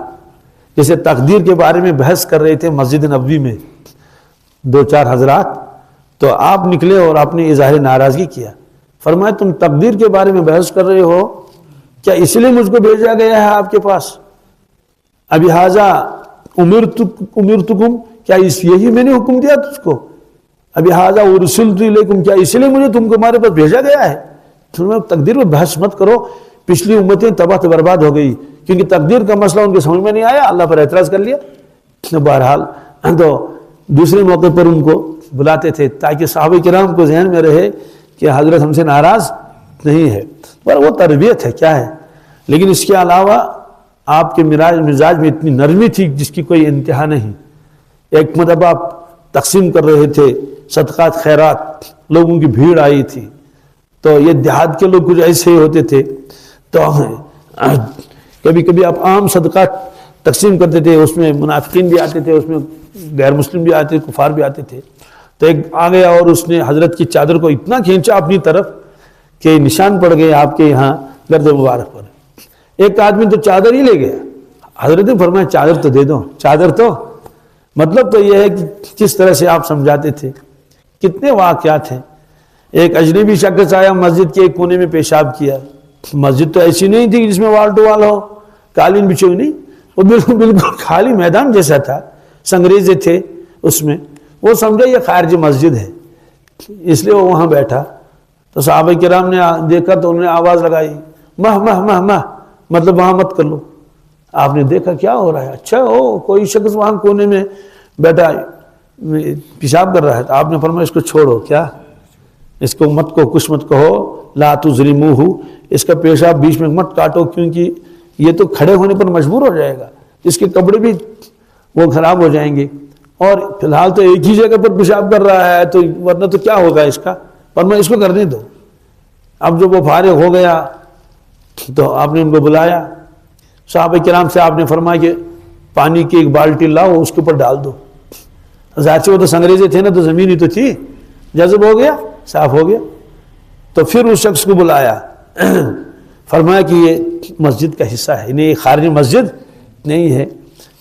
جیسے تقدیر کے بارے میں بحث کر رہے تھے مسجد نبوی میں دو چار حضرات، تو آپ نکلے اور آپ نے اظہار ناراضگی کیا۔ فرمایا تم تقدیر کے بارے میں بحث کر رہے ہو، کیا اس لیے مجھ کو بھیجا گیا ہے آپ کے پاس؟ ابھی حاضہ امرتکم، کیا یہی میں نے حکم دیا تجھ کو؟ ابھی حاضہ ارسلت الیکم، کیا اس لیے مجھے تمہارے پاس بھیجا گیا ہے؟ تقدیر میں بحث مت کرو، پچھلی امتیں تباہ تو برباد ہو گئی کیونکہ تقدیر کا مسئلہ ان کے سمجھ میں نہیں آیا، اللہ پر اعتراض کر لیا۔ بہرحال تو دوسرے موقع پر ان کو بلاتے تھے تاکہ صحابہ کرام کو ذہن میں رہے کہ حضرت ہم سے ناراض نہیں ہے، پر وہ تربیت ہے، کیا ہے۔ لیکن اس کے علاوہ آپ کے مزاج میں اتنی نرمی تھی جس کی کوئی انتہا نہیں۔ ایک مرتبہ آپ تقسیم کر رہے تھے صدقات خیرات، لوگوں کی بھیڑ آئی تھی، تو یہ دیہات کے لوگ کچھ ایسے ہی ہوتے تھے، تو کبھی کبھی آپ عام صدقات تقسیم کرتے تھے، اس میں منافقین بھی آتے تھے، اس میں غیر مسلم بھی آتے تھے، کفار بھی آتے تھے۔ تو ایک آ گیا اور اس نے حضرت کی چادر کو اتنا کھینچا اپنی طرف کہ نشان پڑ گئے آپ کے یہاں گرد مبارک پر۔ ایک آدمی تو چادر ہی لے گیا، حضرت نے فرمایا چادر تو دے دو، چادر تو۔ مطلب تو یہ ہے کہ کس طرح سے آپ سمجھاتے تھے۔ کتنے واقعات ہیں۔ ایک اجنبی شخص آیا، مسجد کے ایک کونے میں پیشاب کیا۔ مسجد تو ایسی نہیں تھی جس میں وال ٹو وال ہو، قالین بچھی ہوئی نہیں، وہ بالکل خالی میدان جیسا تھا، سنگریزے تھے اس میں۔ وہ سمجھا یہ خارجی مسجد ہے، اس لیے وہ وہاں بیٹھا۔ تو صحابہ کرام نے دیکھا تو انہوں نے آواز لگائی، مہ مہ مہ مہ، مطلب وہاں مت کر لو۔ آپ نے دیکھا کیا ہو رہا ہے، اچھا ہو کوئی شخص وہاں کونے میں بیٹھا پیشاب کر رہا ہے، تو آپ نے فرمایا اس کو چھوڑو، کیا اس کو مت کو کچھ مت کہو، لا تظلموہ، اس کا پیشاب بیچ میں مت کاٹو کیونکہ یہ تو کھڑے ہونے پر مجبور ہو جائے گا، اس کے کپڑے بھی وہ خراب ہو جائیں گے، اور فی الحال تو ایک ہی جگہ پر پیشاب کر رہا ہے تو ورنہ تو کیا ہوگا اس کا، پر میں اس کو کرنے دو۔ اب جب وہ فارغ ہو گیا تو آپ نے ان کو بلایا، صحابہ کرام سے آپ نے فرمایا کہ پانی کی ایک بالٹی لاؤ، اس کے اوپر ڈال دو۔ ظاہر سے وہ تو سنگریزے تھے نا، تو زمین ہی تو تھی، جذب ہو گیا، صاف ہو گیا۔ تو پھر اس شخص کو بلایا، فرمایا کہ یہ مسجد کا حصہ ہے، انہیں خارجی مسجد نہیں ہے،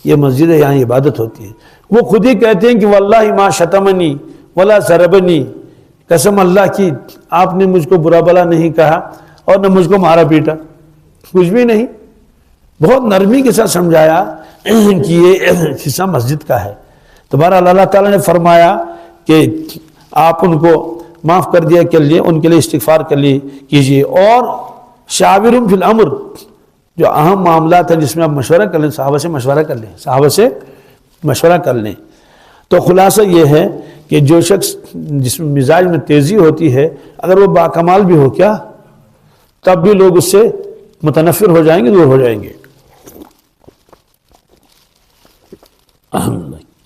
یہ مسجد ہے، یہاں عبادت ہوتی ہے۔ وہ خود ہی کہتے ہیں کہ واللہ ما شتمنی ولا ضربنی، قسم اللہ کی آپ نے مجھ کو برا بلا نہیں کہا اور نہ مجھ کو مارا پیٹا، کچھ بھی نہیں۔ بہت نرمی کے ساتھ سمجھایا کہ یہ حصہ مسجد کا ہے۔ تو بہرحال اللہ تعالیٰ نے فرمایا کہ آپ ان کو معاف کر دیا کے لیے، ان کے لیے استغفار کر لی کیجیے، اور شاورہم فی الامر، جو اہم معاملات ہیں جس میں آپ مشورہ کر لیں، صحابہ سے مشورہ کر لیں، صحابہ سے مشورہ کر لیں۔ تو خلاصہ یہ ہے کہ جو شخص جس میں مزاج میں تیزی ہوتی ہے، اگر وہ باکمال بھی ہو کیا، تب بھی لوگ اس سے متنفر ہو جائیں گے، دور ہو جائیں گے۔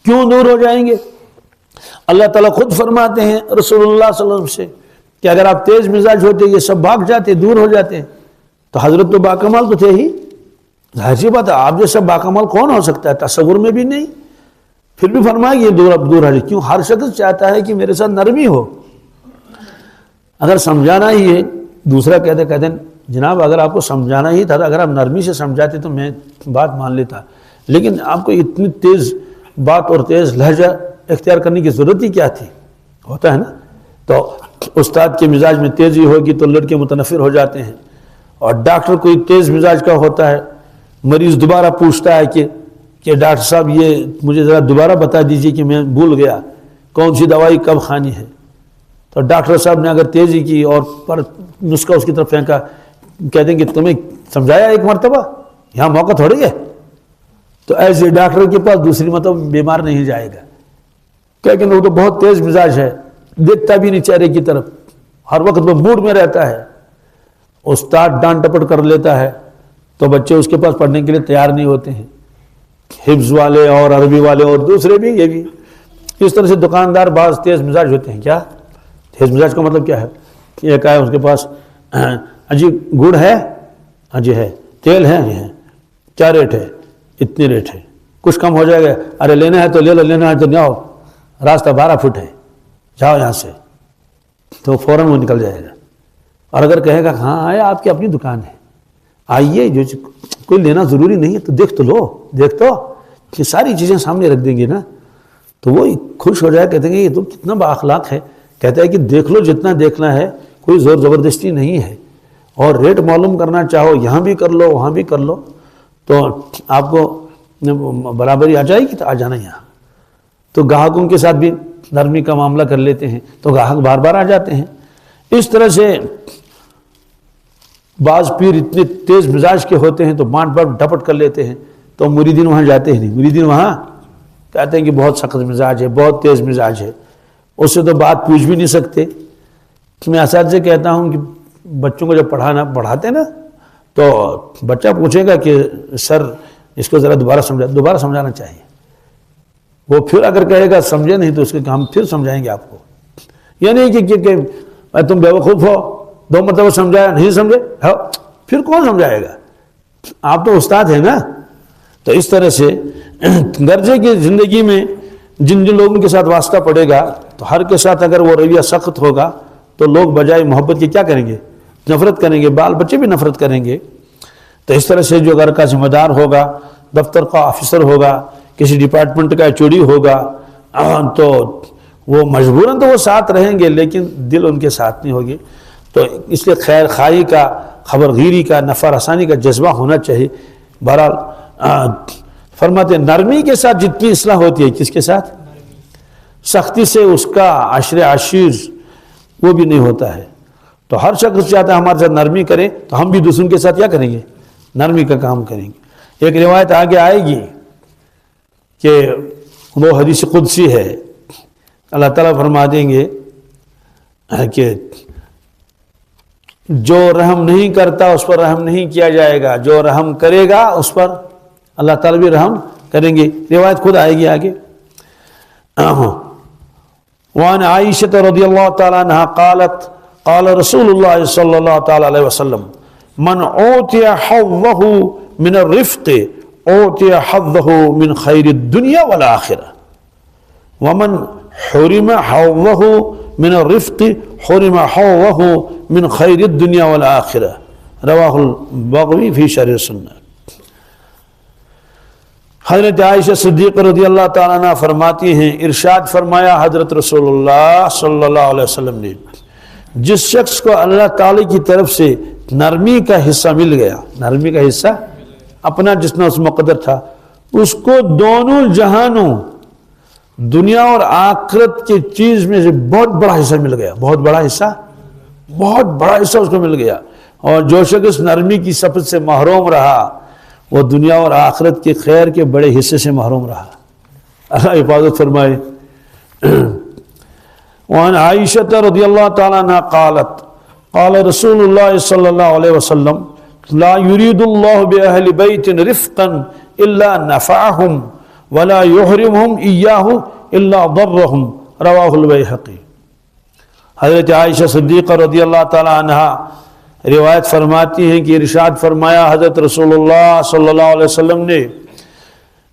کیوں دور ہو جائیں گے؟ اللہ تعالیٰ خود فرماتے ہیں رسول اللہ صلی اللہ علیہ وسلم سے کہ اگر آپ تیز مزاج ہوتے یہ سب بھاگ جاتے، دور ہو جاتے۔ تو حضرت تو باکمال تو تھے ہی، ظاہر سی بات ہے آپ جیسا باکمال کون ہو سکتا ہے، تصور میں بھی نہیں۔ پھر بھی فرمایا یہ دور اب دور ہے، کیوں؟ ہر شخص چاہتا ہے کہ میرے ساتھ نرمی ہو۔ اگر سمجھانا ہی ہے، دوسرا کہتے ہیں جناب اگر آپ کو سمجھانا ہی تھا تو اگر آپ نرمی سے سمجھاتے تو میں بات مان لیتا، لیکن آپ کو اتنی تیز بات اور تیز لہجہ اختیار کرنے کی ضرورت ہی کیا تھی؟ ہوتا ہے نا، تو استاد کے مزاج میں تیزی ہوگی تو لڑکے متنفر ہو جاتے ہیں، اور ڈاکٹر کوئی تیز مزاج کا ہوتا ہے، مریض دوبارہ پوچھتا ہے کہ ڈاکٹر صاحب یہ مجھے ذرا دوبارہ بتا دیجئے کہ میں بھول گیا کون سی دوائی کب کھانی ہے، تو ڈاکٹر صاحب نے اگر تیزی کی اور پر نسخہ اس کی طرف پھینکا، کہتے ہیں کہ تمہیں سمجھایا ایک مرتبہ، یہاں موقع تھوڑی ہے، تو ایسے ڈاکٹر کے پاس دوسری مرتبہ بیمار نہیں جائے گا، لیکن وہ تو بہت تیز مزاج ہے، دیکھتا بھی نہیں چہرے کی طرف، ہر وقت وہ موڈ میں رہتا ہے، استاد ڈانٹ ٹپٹ کر لیتا ہے تو بچے اس کے پاس پڑھنے کے لیے تیار نہیں ہوتے ہیں، حفظ والے اور عربی والے اور دوسرے بھی، یہ بھی اس طرح سے دکاندار بعض تیز مزاج ہوتے ہیں۔ کیا تیز مزاج کا مطلب کیا ہے؟ ایک آئے اس کے پاس اجی گڑ ہے، اجی ہے، تیل ہے، جی ہے، کیا ریٹ ہے؟ اتنی ریٹ ہے، کچھ کم ہو جائے گا، ارے لینا ہے تو لے لو، لینا ہے تو جاؤ، راستہ 12 فٹ ہے، جاؤ یہاں سے، تو فوراً وہ نکل جائے گا۔ اور اگر کہے گا ہاں آئے آپ کی اپنی دکان ہے، آئیے، جو کوئی لینا ضروری نہیں ہے تو دیکھ تو لو، دیکھ تو، کہ ساری چیزیں سامنے رکھ دیں گے نا، تو وہ خوش ہو جائے، کہتے ہیں کہ یہ تو کتنا با اخلاق ہے، کہتا ہے کہ دیکھ لو جتنا دیکھنا ہے، کوئی زور زبردستی نہیں ہے، اور ریٹ معلوم کرنا چاہو یہاں بھی کر لو وہاں بھی کر لو، تو آپ کو برابری آ جائے گی تو آ جانا یہاں۔ تو گاہکوں کے ساتھ بھی نرمی کا معاملہ کر لیتے ہیں تو گاہک بار بار آ جاتے ہیں۔ اس طرح سے بعض پیر اتنے تیز مزاج کے ہوتے ہیں تو بانٹ بانٹ ڈپٹ کر لیتے ہیں، تو مریدین وہاں جاتے ہیں نہیں، مریدین وہاں کہتے ہیں کہ بہت سخت مزاج ہے، بہت تیز مزاج ہے، اس سے تو بات پوچھ بھی نہیں سکتے۔ میں اساتذہ سے کہتا ہوں کہ بچوں کو جب پڑھاتے ہیں نا تو بچہ پوچھے گا کہ سر اس کو ذرا دوبارہ سمجھانا چاہیے، وہ پھر اگر کہے گا سمجھے نہیں تو اس کے ہم پھر سمجھائیں گے آپ کو، یہ نہیں کہ تم بیوقوف ہو، 2 مرتبہ سمجھایا نہیں سمجھے، پھر کون سمجھائے گا؟ آپ تو استاد ہیں نا۔ تو اس طرح سے درجے کی زندگی میں جن لوگوں کے ساتھ واسطہ پڑے گا تو ہر کے ساتھ اگر وہ رویہ سخت ہوگا تو لوگ بجائے محبت کے کیا کریں گے؟ نفرت کریں گے، بال بچے بھی نفرت کریں گے۔ تو اس طرح سے جو گھر کا ذمہ دار ہوگا، دفتر کا آفیسر ہوگا، کسی ڈپارٹمنٹ کا ایچ او ڈی ہوگا، تو وہ مجبوراً تو وہ ساتھ رہیں گے لیکن دل ان کے ساتھ نہیں ہوگی۔ تو اس لیے خیر خواہی کا، خبر گیری کا، نفع رسانی کا جذبہ ہونا چاہیے۔ بہرحال فرماتے ہیں نرمی کے ساتھ جتنی اصلاح ہوتی ہے، کس کے ساتھ؟ سختی سے اس کا عشر عشیر وہ بھی نہیں ہوتا ہے۔ تو ہر شخص چاہتا ہے ہمارے ساتھ نرمی کرے تو ہم بھی دوسروں کے ساتھ کیا کریں گے؟ نرمی کا کام کریں گے۔ ایک روایت آگے آئے گی کہ وہ حدیث قدسی ہے، اللہ تعالیٰ فرما دیں گے کہ جو رحم نہیں کرتا اس پر رحم نہیں کیا جائے گا، جو رحم کرے گا اس پر اللہ تعالیٰ بھی رحم کریں گے۔ روایت خود آئے گی آگے۔ وعن عائشة رضی اللہ تعالیٰ عنہ قالت قال رسول اللہ صلی اللہ تعالیٰ علیہ وسلم من اوتی حظه من الرفق اوتی حظه من خیر الدنیا والآخرہ ومن حرم حظه من الرفق حرم حظه من خیر الدنیا والآخرہ رواہ البغوی فی شرح السنہ۔ حضرت عائشہ صدیق رضی اللہ تعالیٰ عنہ فرماتی ہیں، ارشاد فرمایا حضرت رسول اللہ صلی اللہ علیہ وسلم نے، جس شخص کو اللہ تعالی کی طرف سے نرمی کا حصہ مل گیا، نرمی کا حصہ اپنا جتنا اس مقدر تھا، اس کو دونوں جہانوں دنیا اور آخرت کی چیز میں سے بہت بڑا حصہ مل گیا، بہت بڑا حصہ اس کو مل گیا۔ اور جو شخص نرمی کی صفت سے محروم رہا وہ دنیا اور آخرت کے خیر کے بڑے حصے سے محروم رہا۔ اللہ حفاظت فرمائے۔ وعن عائشة رضی اللہ تعالیٰ عنہ قالت قال رسول اللہ صلی اللہ علیہ وسلم لا يريد الله بأهل بيت رفقا إلا نفعهم ولا يحرمهم إياه إلا ضرهم رواہ البیہقی۔ حضرت عائشہ صدیقہ رضی اللہ تعالیٰ عنہ روایت فرماتی ہیں کہ ارشاد فرمایا حضرت رسول اللہ صلی اللہ علیہ وسلم نے،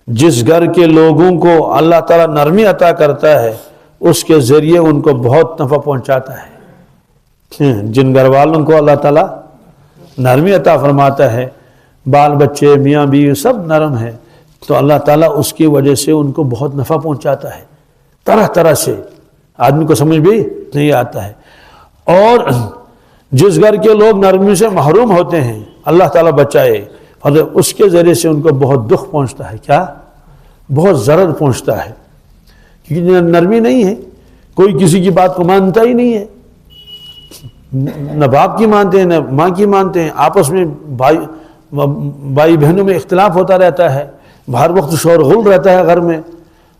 جس گھر کے لوگوں کو اللہ تعالیٰ نرمی عطا کرتا ہے اس کے ذریعے ان کو بہت نفع پہنچاتا ہے۔ جن گھر والوں کو اللہ تعالیٰ نرمی عطا فرماتا ہے، بال بچے میاں بیوی سب نرم ہے، تو اللہ تعالیٰ اس کی وجہ سے ان کو بہت نفع پہنچاتا ہے طرح طرح سے، آدمی کو سمجھ بھی نہیں آتا ہے۔ اور جس گھر کے لوگ نرمی سے محروم ہوتے ہیں اللہ تعالیٰ بچائے، اور اس کے ذریعے سے ان کو بہت دکھ پہنچتا ہے، کیا بہت ضرر پہنچتا ہے، کیونکہ نرمی نہیں ہے، کوئی کسی کی بات کو مانتا ہی نہیں ہے، نہ باپ کی مانتے ہیں نہ ماں کی مانتے ہیں، آپس میں بھائی بہنوں میں اختلاف ہوتا رہتا ہے، ہر وقت شور غل رہتا ہے گھر میں،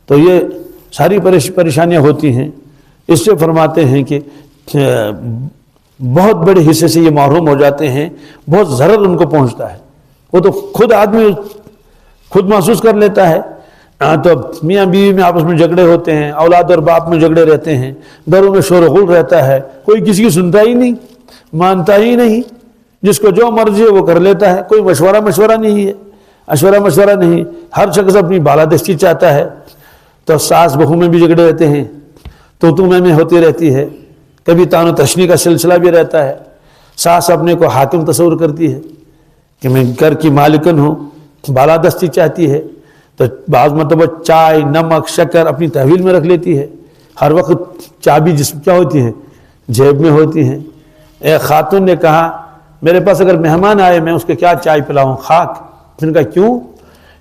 تو یہ ساری پریشانیاں ہوتی ہیں۔ اس سے فرماتے ہیں کہ بہت بڑے حصے سے یہ محروم ہو جاتے ہیں، بہت ضرر ان کو پہنچتا ہے، وہ تو خود آدمی خود محسوس کر لیتا ہے۔ تو میاں بیوی میں آپس میں جھگڑے ہوتے ہیں، اولاد اور باپ میں جھگڑے رہتے ہیں، گھروں میں شور و غل رہتا ہے، کوئی کسی کی سنتا ہی نہیں، مانتا ہی نہیں، جس کو جو مرضی ہے وہ کر لیتا ہے، کوئی مشورہ نہیں ہے، مشورہ نہیں، ہر شخص اپنی بالادستی چاہتا ہے۔ تو ساس بہو میں بھی جھگڑے رہتے ہیں، تو میں ہوتی رہتی ہے، کبھی تان و تشنی کا سلسلہ بھی رہتا ہے، ساس اپنے کو حاکم تصور کرتی ہے کہ میں گھر کی مالکن ہوں، بالادستی چاہتی ہے، تو بعض مرتبہ چائے نمک شکر اپنی تحویل میں رکھ لیتی ہے، ہر وقت چابی جسم کیا ہوتی ہے جیب میں ہوتی ہیں۔ ایک خاتون نے کہا میرے پاس اگر مہمان آئے میں اس کے کیا چائے پلاؤں، خاک۔ پھر کہا کیوں؟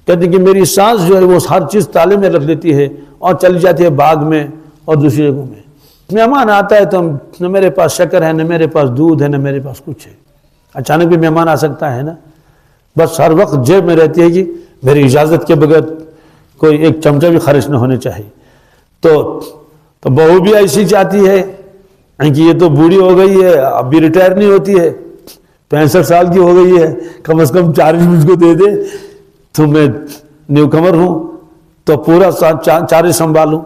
کہتے ہیں کہ میری سانس جو ہے وہ ہر چیز تالے میں رکھ لیتی ہے اور چلی جاتی ہے باغ میں اور دوسری جگہوں میں، مہمان آتا ہے تو نہ میرے پاس شکر ہے نہ میرے پاس دودھ ہے نہ میرے پاس کچھ ہے، اچانک بھی مہمان آ سکتا ہے نا، بس ہر وقت جیب میں رہتی ہے کہ میری اجازت کے بغیر کوئی ایک چمچہ بھی خرچ نہ ہونے چاہیے۔ تو بہو بھی ایسی چاہتی ہے کہ یہ تو بوڑھی ہو گئی ہے، اب بھی ریٹائر نہیں ہوتی ہے، 65 سال کی ہو گئی ہے، کم از کم چارج مجھ کو دے دے تو میں نیو کمر ہوں تو پورا چارج سنبھالوں۔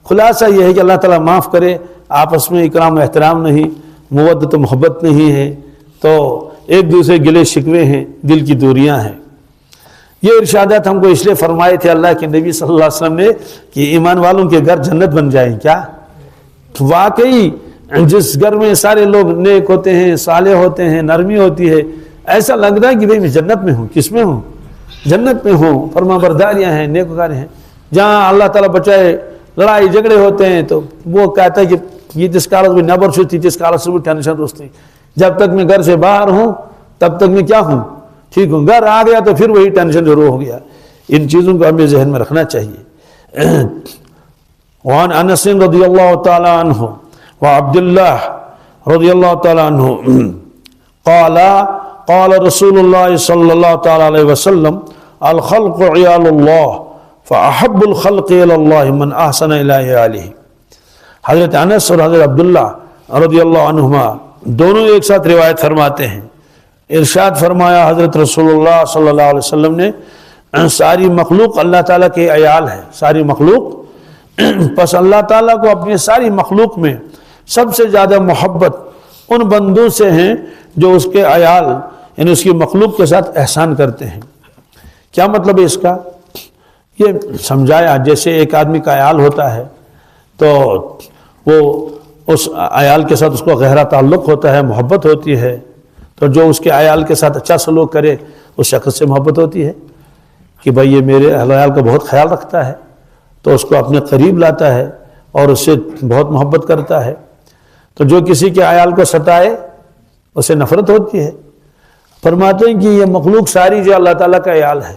خلاصہ یہ ہے کہ اللہ تعالیٰ معاف کرے، آپس میں اکرام و احترام نہیں، مودت و محبت نہیں ہے، تو ایک دوسرے گلے شکوے ہیں، دل کی دوریاں ہیں۔ یہ ارشادات ہم کو اس لیے فرمائے تھے اللہ کے نبی صلی اللہ علیہ وسلم نے کہ ایمان والوں کے گھر جنت بن جائیں۔ کیا واقعی جس گھر میں سارے لوگ نیک ہوتے ہیں، صالح ہوتے ہیں، نرمی ہوتی ہے، ایسا لگ رہا ہے کہ بھئی میں جنت میں ہوں۔ کس میں ہوں؟ جنت میں ہوں، فرما برداریاں ہیں، نیکوکار ہیں۔ جہاں اللہ تعالیٰ بچائے لڑائی جھگڑے ہوتے ہیں تو وہ کہتا ہے کہ یہ جس کالت بھی نبر تھی، جس کالت سے بھی ٹینشن روستی، جب تک میں گھر سے باہر ہوں تب تک میں کیا ہوں؟ ٹھیک ہوں، گھر آ گیا تو پھر وہی ٹینشن شروع ہو گیا۔ ان چیزوں کو ہمیں ذہن میں رکھنا چاہیے۔ وعن انس رضی اللہ تعالی عنہ وعبد اللہ رضی اللہ تعالی عنہ قال رسول اللہ صلی اللہ تعالی علیہ وسلم الخلق عیال اللہ فاحب الخلق الی اللہ من احسن الی عیالہ۔ حضرت انس اور حضرت عبداللہ رضی اللہ عنہما دونوں ایک ساتھ روایت فرماتے ہیں، ارشاد فرمایا حضرت رسول اللہ صلی اللہ علیہ وسلم نے ساری مخلوق اللہ تعالیٰ کے عیال ہے، ساری مخلوق، پس اللہ تعالیٰ کو اپنی ساری مخلوق میں سب سے زیادہ محبت ان بندوں سے ہیں جو اس کے عیال یعنی اس کی مخلوق کے ساتھ احسان کرتے ہیں۔ کیا مطلب ہے اس کا؟ یہ سمجھایا جیسے ایک آدمی کا عیال ہوتا ہے تو وہ اس عیال کے ساتھ اس کو گہرا تعلق ہوتا ہے، محبت ہوتی ہے، تو جو اس کے عیال کے ساتھ اچھا سلوک کرے اس شخص سے محبت ہوتی ہے کہ بھائی یہ میرے اہل عیال کا بہت خیال رکھتا ہے، تو اس کو اپنے قریب لاتا ہے اور اس سے بہت محبت کرتا ہے۔ تو جو کسی کے عیال کو ستائے اسے نفرت ہوتی ہے۔ فرماتے ہیں کہ یہ مخلوق ساری جو اللہ تعالیٰ کا عیال ہے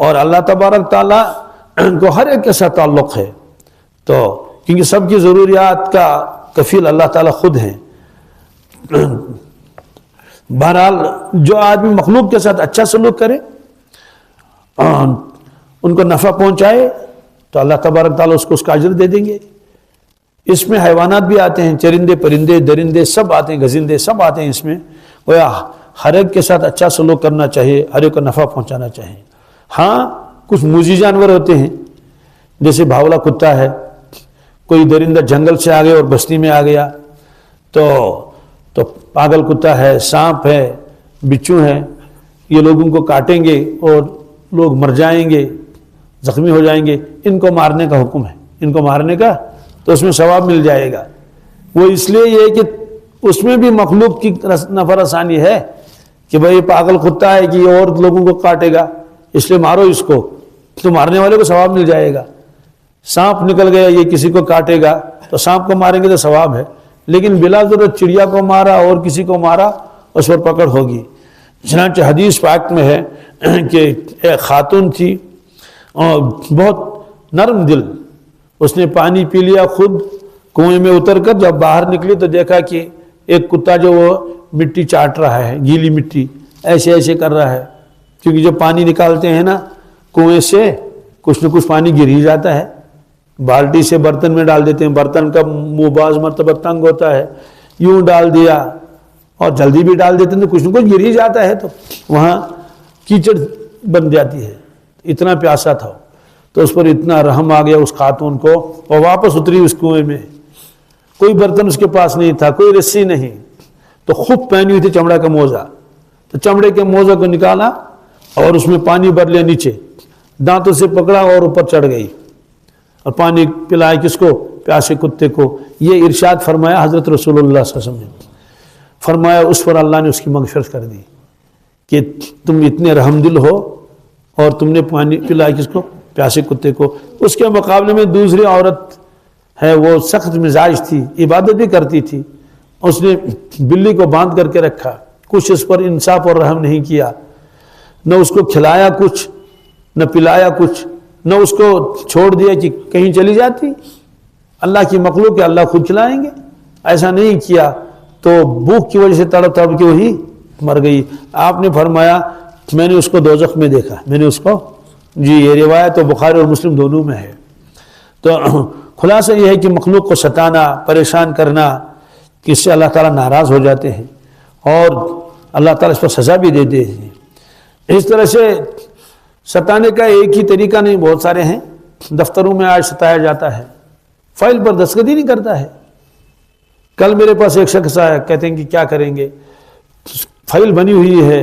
اور اللہ تبارک تعالیٰ کو ہر ایک کے ساتھ تعلق ہے، تو کیونکہ سب کی ضروریات کا کفیل اللہ تعالیٰ خود ہیں۔ بہرحال جو آدمی مخلوق کے ساتھ اچھا سلوک کرے، ان کو نفع پہنچائے، تو اللہ تبارک تعالیٰ اس کا اجر دے دیں گے۔ اس میں حیوانات بھی آتے ہیں، چرندے پرندے درندے سب آتے ہیں، گزندے سب آتے ہیں۔ اس میں گویا ہر ایک کے ساتھ اچھا سلوک کرنا چاہیے، ہر ایک کو نفع پہنچانا چاہیے۔ ہاں کچھ موذی جانور ہوتے ہیں، جیسے بھاولا کتا ہے، کوئی درندہ جنگل سے آ گیا اور بستی میں آ گیا تو پاگل کتا ہے، سانپ ہے، بچھو ہے، یہ لوگوں کو کاٹیں گے اور لوگ مر جائیں گے، زخمی ہو جائیں گے، ان کو مارنے کا حکم ہے، ان کو مارنے کا، تو اس میں ثواب مل جائے گا۔ وہ اس لیے یہ کہ اس میں بھی مخلوق کی نفر آسانی ہے کہ بھائی پاگل کتا ہے کہ یہ اور لوگوں کو کاٹے گا اس لیے مارو اس کو، تو مارنے والے کو ثواب مل جائے گا۔ سانپ نکل گیا یہ کسی کو کاٹے گا تو سانپ کو ماریں گے تو ثواب ہے، لیکن بلا ضرورت چڑیا کو مارا اور کسی کو مارا اس پر پکڑ ہوگی۔ چنانچہ حدیث پاک میں ہے کہ ایک خاتون تھی اور بہت نرم دل، اس نے پانی پی لیا خود کنویں میں اتر کر، جب باہر نکلی تو دیکھا کہ ایک کتا جو وہ مٹی چاٹ رہا ہے، گیلی مٹی ایسے ایسے کر رہا ہے، کیونکہ جب پانی نکالتے ہیں نا کنویں سے کچھ نہ کچھ پانی گر ہی جاتا ہے، بالٹی سے برتن میں ڈال دیتے ہیں، برتن کا منہ بعض مرتبہ تنگ ہوتا ہے، یوں ڈال دیا اور جلدی بھی ڈال دیتے ہیں تو کچھ نہ کچھ گر ہی جاتا ہے، تو وہاں کیچڑ بن جاتی ہے۔ اتنا پیاسا تھا تو اس پر اتنا رحم آ گیا اس خاتون کو، اور واپس اتری اس کنویں میں۔ کوئی برتن اس کے پاس نہیں تھا، کوئی رسی نہیں، تو خود پہنی ہوئی تھی چمڑا کا موزہ، تو چمڑے کے موزے کو نکالا اور اس میں پانی بھر لیا، نیچے دانتوں سے پکڑا اور اوپر چڑھ گئی اور پانی پلایا کس کو؟ پیاسے کتے کو۔ یہ ارشاد فرمایا حضرت رسول اللہ صلی اللہ علیہ وسلم نے، فرمایا اس پر اللہ نے اس کی مغفرت کر دی کہ تم اتنے رحم دل ہو اور تم نے پانی پلایا کس کو؟ پیاسے کتے کو۔ اس کے مقابلے میں دوسری عورت ہے، وہ سخت مزاج تھی، عبادت بھی کرتی تھی، اس نے بلی کو باندھ کر کے رکھا، کچھ اس پر انصاف اور رحم نہیں کیا، نہ اس کو کھلایا کچھ، نہ پلایا کچھ، نہ اس کو چھوڑ دیا کہ کہیں چلی جاتی، اللہ کی مخلوق ہے اللہ خود کھلائیں گے، ایسا نہیں کیا، تو بھوک کی وجہ سے تڑپ تڑپ کے وہی مر گئی۔ آپ نے فرمایا میں نے اس کو دوزخ میں دیکھا، میں نے اس کو، جی یہ روایت تو بخاری اور مسلم دونوں میں ہے۔ تو خلاصہ یہ ہے کہ مخلوق کو ستانا، پریشان کرنا، کہ اس سے اللہ تعالیٰ ناراض ہو جاتے ہیں اور اللہ تعالیٰ اس پر سزا بھی دیتے ہیں۔ اس طرح سے ستانے کا ایک ہی طریقہ نہیں، بہت سارے ہیں۔ دفتروں میں آج ستایا جاتا ہے، فائل پر دستخط ہی نہیں کرتا ہے۔ کل میرے پاس ایک شخص آیا، کہتے ہیں کہ کیا کریں گے، فائل بنی ہوئی ہے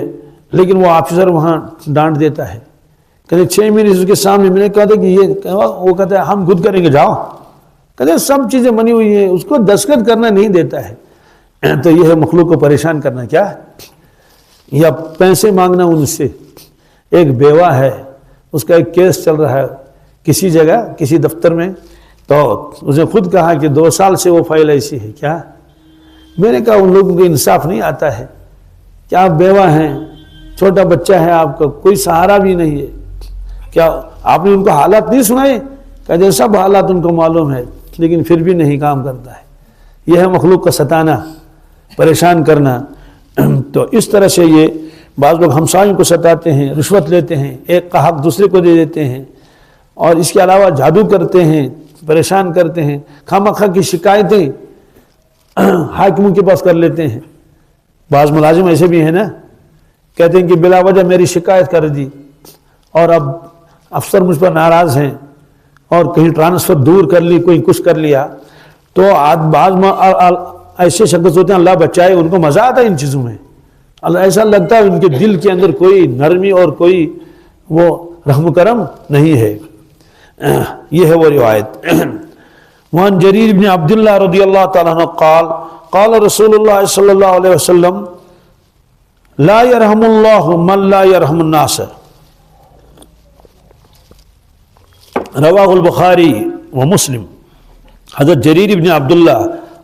لیکن وہ آفیسر وہاں ڈانٹ دیتا ہے، کہتے 6 مہینے اس کے سامنے، میں نے کہا تھا کہ یہ، وہ کہتا ہے ہم خود کریں گے، جاؤ، کہتے ہیں سب چیزیں بنی ہوئی ہیں، اس کو دستخط کرنا نہیں دیتا ہے۔ تو یہ ہے مخلوق کو پریشان کرنا، کیا یا پیسے مانگنا ان سے۔ ایک بیوہ ہے، اس کا ایک کیس چل رہا ہے کسی جگہ، کسی دفتر میں، تو اس نے خود کہا کہ 2 سال سے وہ فائل ایسی ہے۔ کیا؟ میں نے کہا ان لوگوں کو انصاف نہیں آتا ہے کہ آپ بیوہ ہیں، چھوٹا بچہ ہے آپ کا، کوئی سہارا بھی نہیں ہے، کیا آپ نے ان کو حالات نہیں سنائے؟ کہتے ہیں سب حالات ان کو معلوم ہے، لیکن پھر بھی نہیں کام کرتا ہے۔ یہ ہے مخلوق کا ستانا، پریشان کرنا۔ تو اس طرح سے یہ بعض لوگ ہمسایوں کو ستاتے ہیں، رشوت لیتے ہیں، ایک کا حق دوسرے کو دے دیتے ہیں، اور اس کے علاوہ جادو کرتے ہیں، پریشان کرتے ہیں، خواہ کی شکایتیں حاکموں کے پاس کر لیتے ہیں۔ بعض ملازم ایسے بھی ہیں نا، کہتے ہیں کہ بلا وجہ میری شکایت کر دی اور اب افسر مجھ پر ناراض ہیں اور کہیں ٹرانسفر دور کر لی، کوئی کچھ کر لیا، تو بعض ایسے شخص ہوتے ہیں اللہ بچائے، ان کو مزہ آتا ہے ان چیزوں میں، ایسا لگتا ہے ان کے دل کے اندر کوئی نرمی اور کوئی وہ رحم و کرم نہیں ہے۔ یہ ہے وہ روایت۔ وعن جریر بن عبداللہ رضی اللہ تعالیٰ عنہ قال قال رسول اللہ صلی اللہ علیہ وسلم لا يرحم اللہ من لا يرحم الناس، رواہ البخاری و مسلم۔ حضرت جریر بن عبداللہ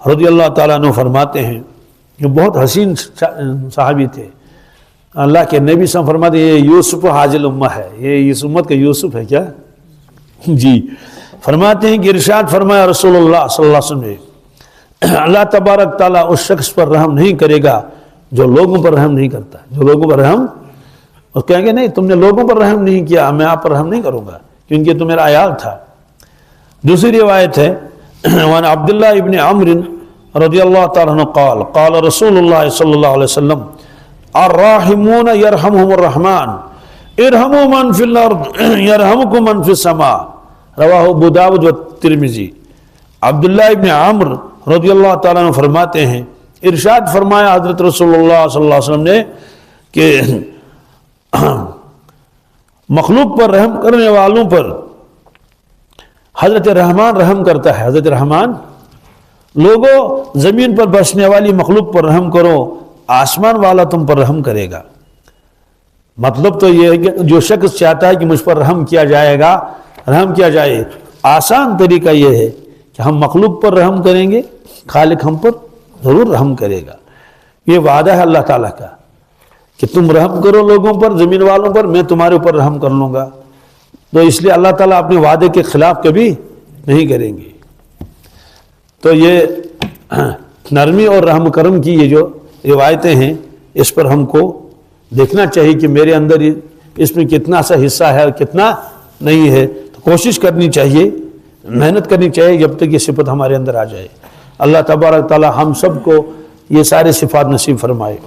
رضی اللہ تعالیٰ عنہ فرماتے ہیں، جو بہت حسین صحابی تھے، اللہ کے نبی صلی اللہ علیہ وسلم فرماتے ہیں یہ یوسف حاجل امہ ہے، یہ اس امت کا یوسف ہے۔ کیا؟ جی فرماتے ہیں کہ ارشاد فرمایا رسول اللہ صلی اللہ علیہ وسلم نے، اللہ تبارک تعالیٰ اس شخص پر رحم نہیں کرے گا جو لوگوں پر رحم نہیں کرتا۔ جو لوگوں پر رحم، اور کہیں گے نہیں تم نے لوگوں پر رحم نہیں کیا، میں آپ پر رحم نہیں کروں گا کیونکہ تو میرا عیال تھا۔ دوسری روایت ہے وعن عبداللہ ابن عمرو رضی اللہ تعالیٰ عنہ قال قال رسول اللہ صلی اللہ علیہ وسلم الراحمون یرحمہم الرحمن ارحموا من فی الارض یرحمکم من فی السماء، رواہ ابو داود و ترمذی۔ عبداللہ ابن عمرو رضی اللہ تعالیٰ عنہ فرماتے ہیں، ارشاد فرمایا حضرت رسول اللہ صلی اللہ علیہ وسلم نے کہ مخلوق پر رحم کرنے والوں پر حضرت رحمان رحم کرتا ہے۔ حضرت رحمان لوگوں زمین پر بسنے والی مخلوق پر رحم کرو، آسمان والا تم پر رحم کرے گا۔ مطلب تو یہ ہے کہ جو شخص چاہتا ہے کہ مجھ پر رحم کیا جائے گا، رحم کیا جائے، آسان طریقہ یہ ہے کہ ہم مخلوق پر رحم کریں گے، خالق ہم پر ضرور رحم کرے گا۔ یہ وعدہ ہے اللہ تعالیٰ کا کہ تم رحم کرو لوگوں پر، زمین والوں پر، میں تمہارے اوپر رحم کر لوں گا۔ تو اس لیے اللہ تعالیٰ اپنے وعدے کے خلاف کبھی نہیں کریں گے۔ تو یہ نرمی اور رحم کرم کی یہ جو روایتیں ہیں، اس پر ہم کو دیکھنا چاہیے کہ میرے اندر اس میں کتنا سا حصہ ہے اور کتنا نہیں ہے۔ تو کوشش کرنی چاہیے، محنت کرنی چاہیے جب تک یہ صفت ہمارے اندر آ جائے۔ اللہ تبارک تعالی ہم سب کو یہ سارے صفات نصیب فرمائے۔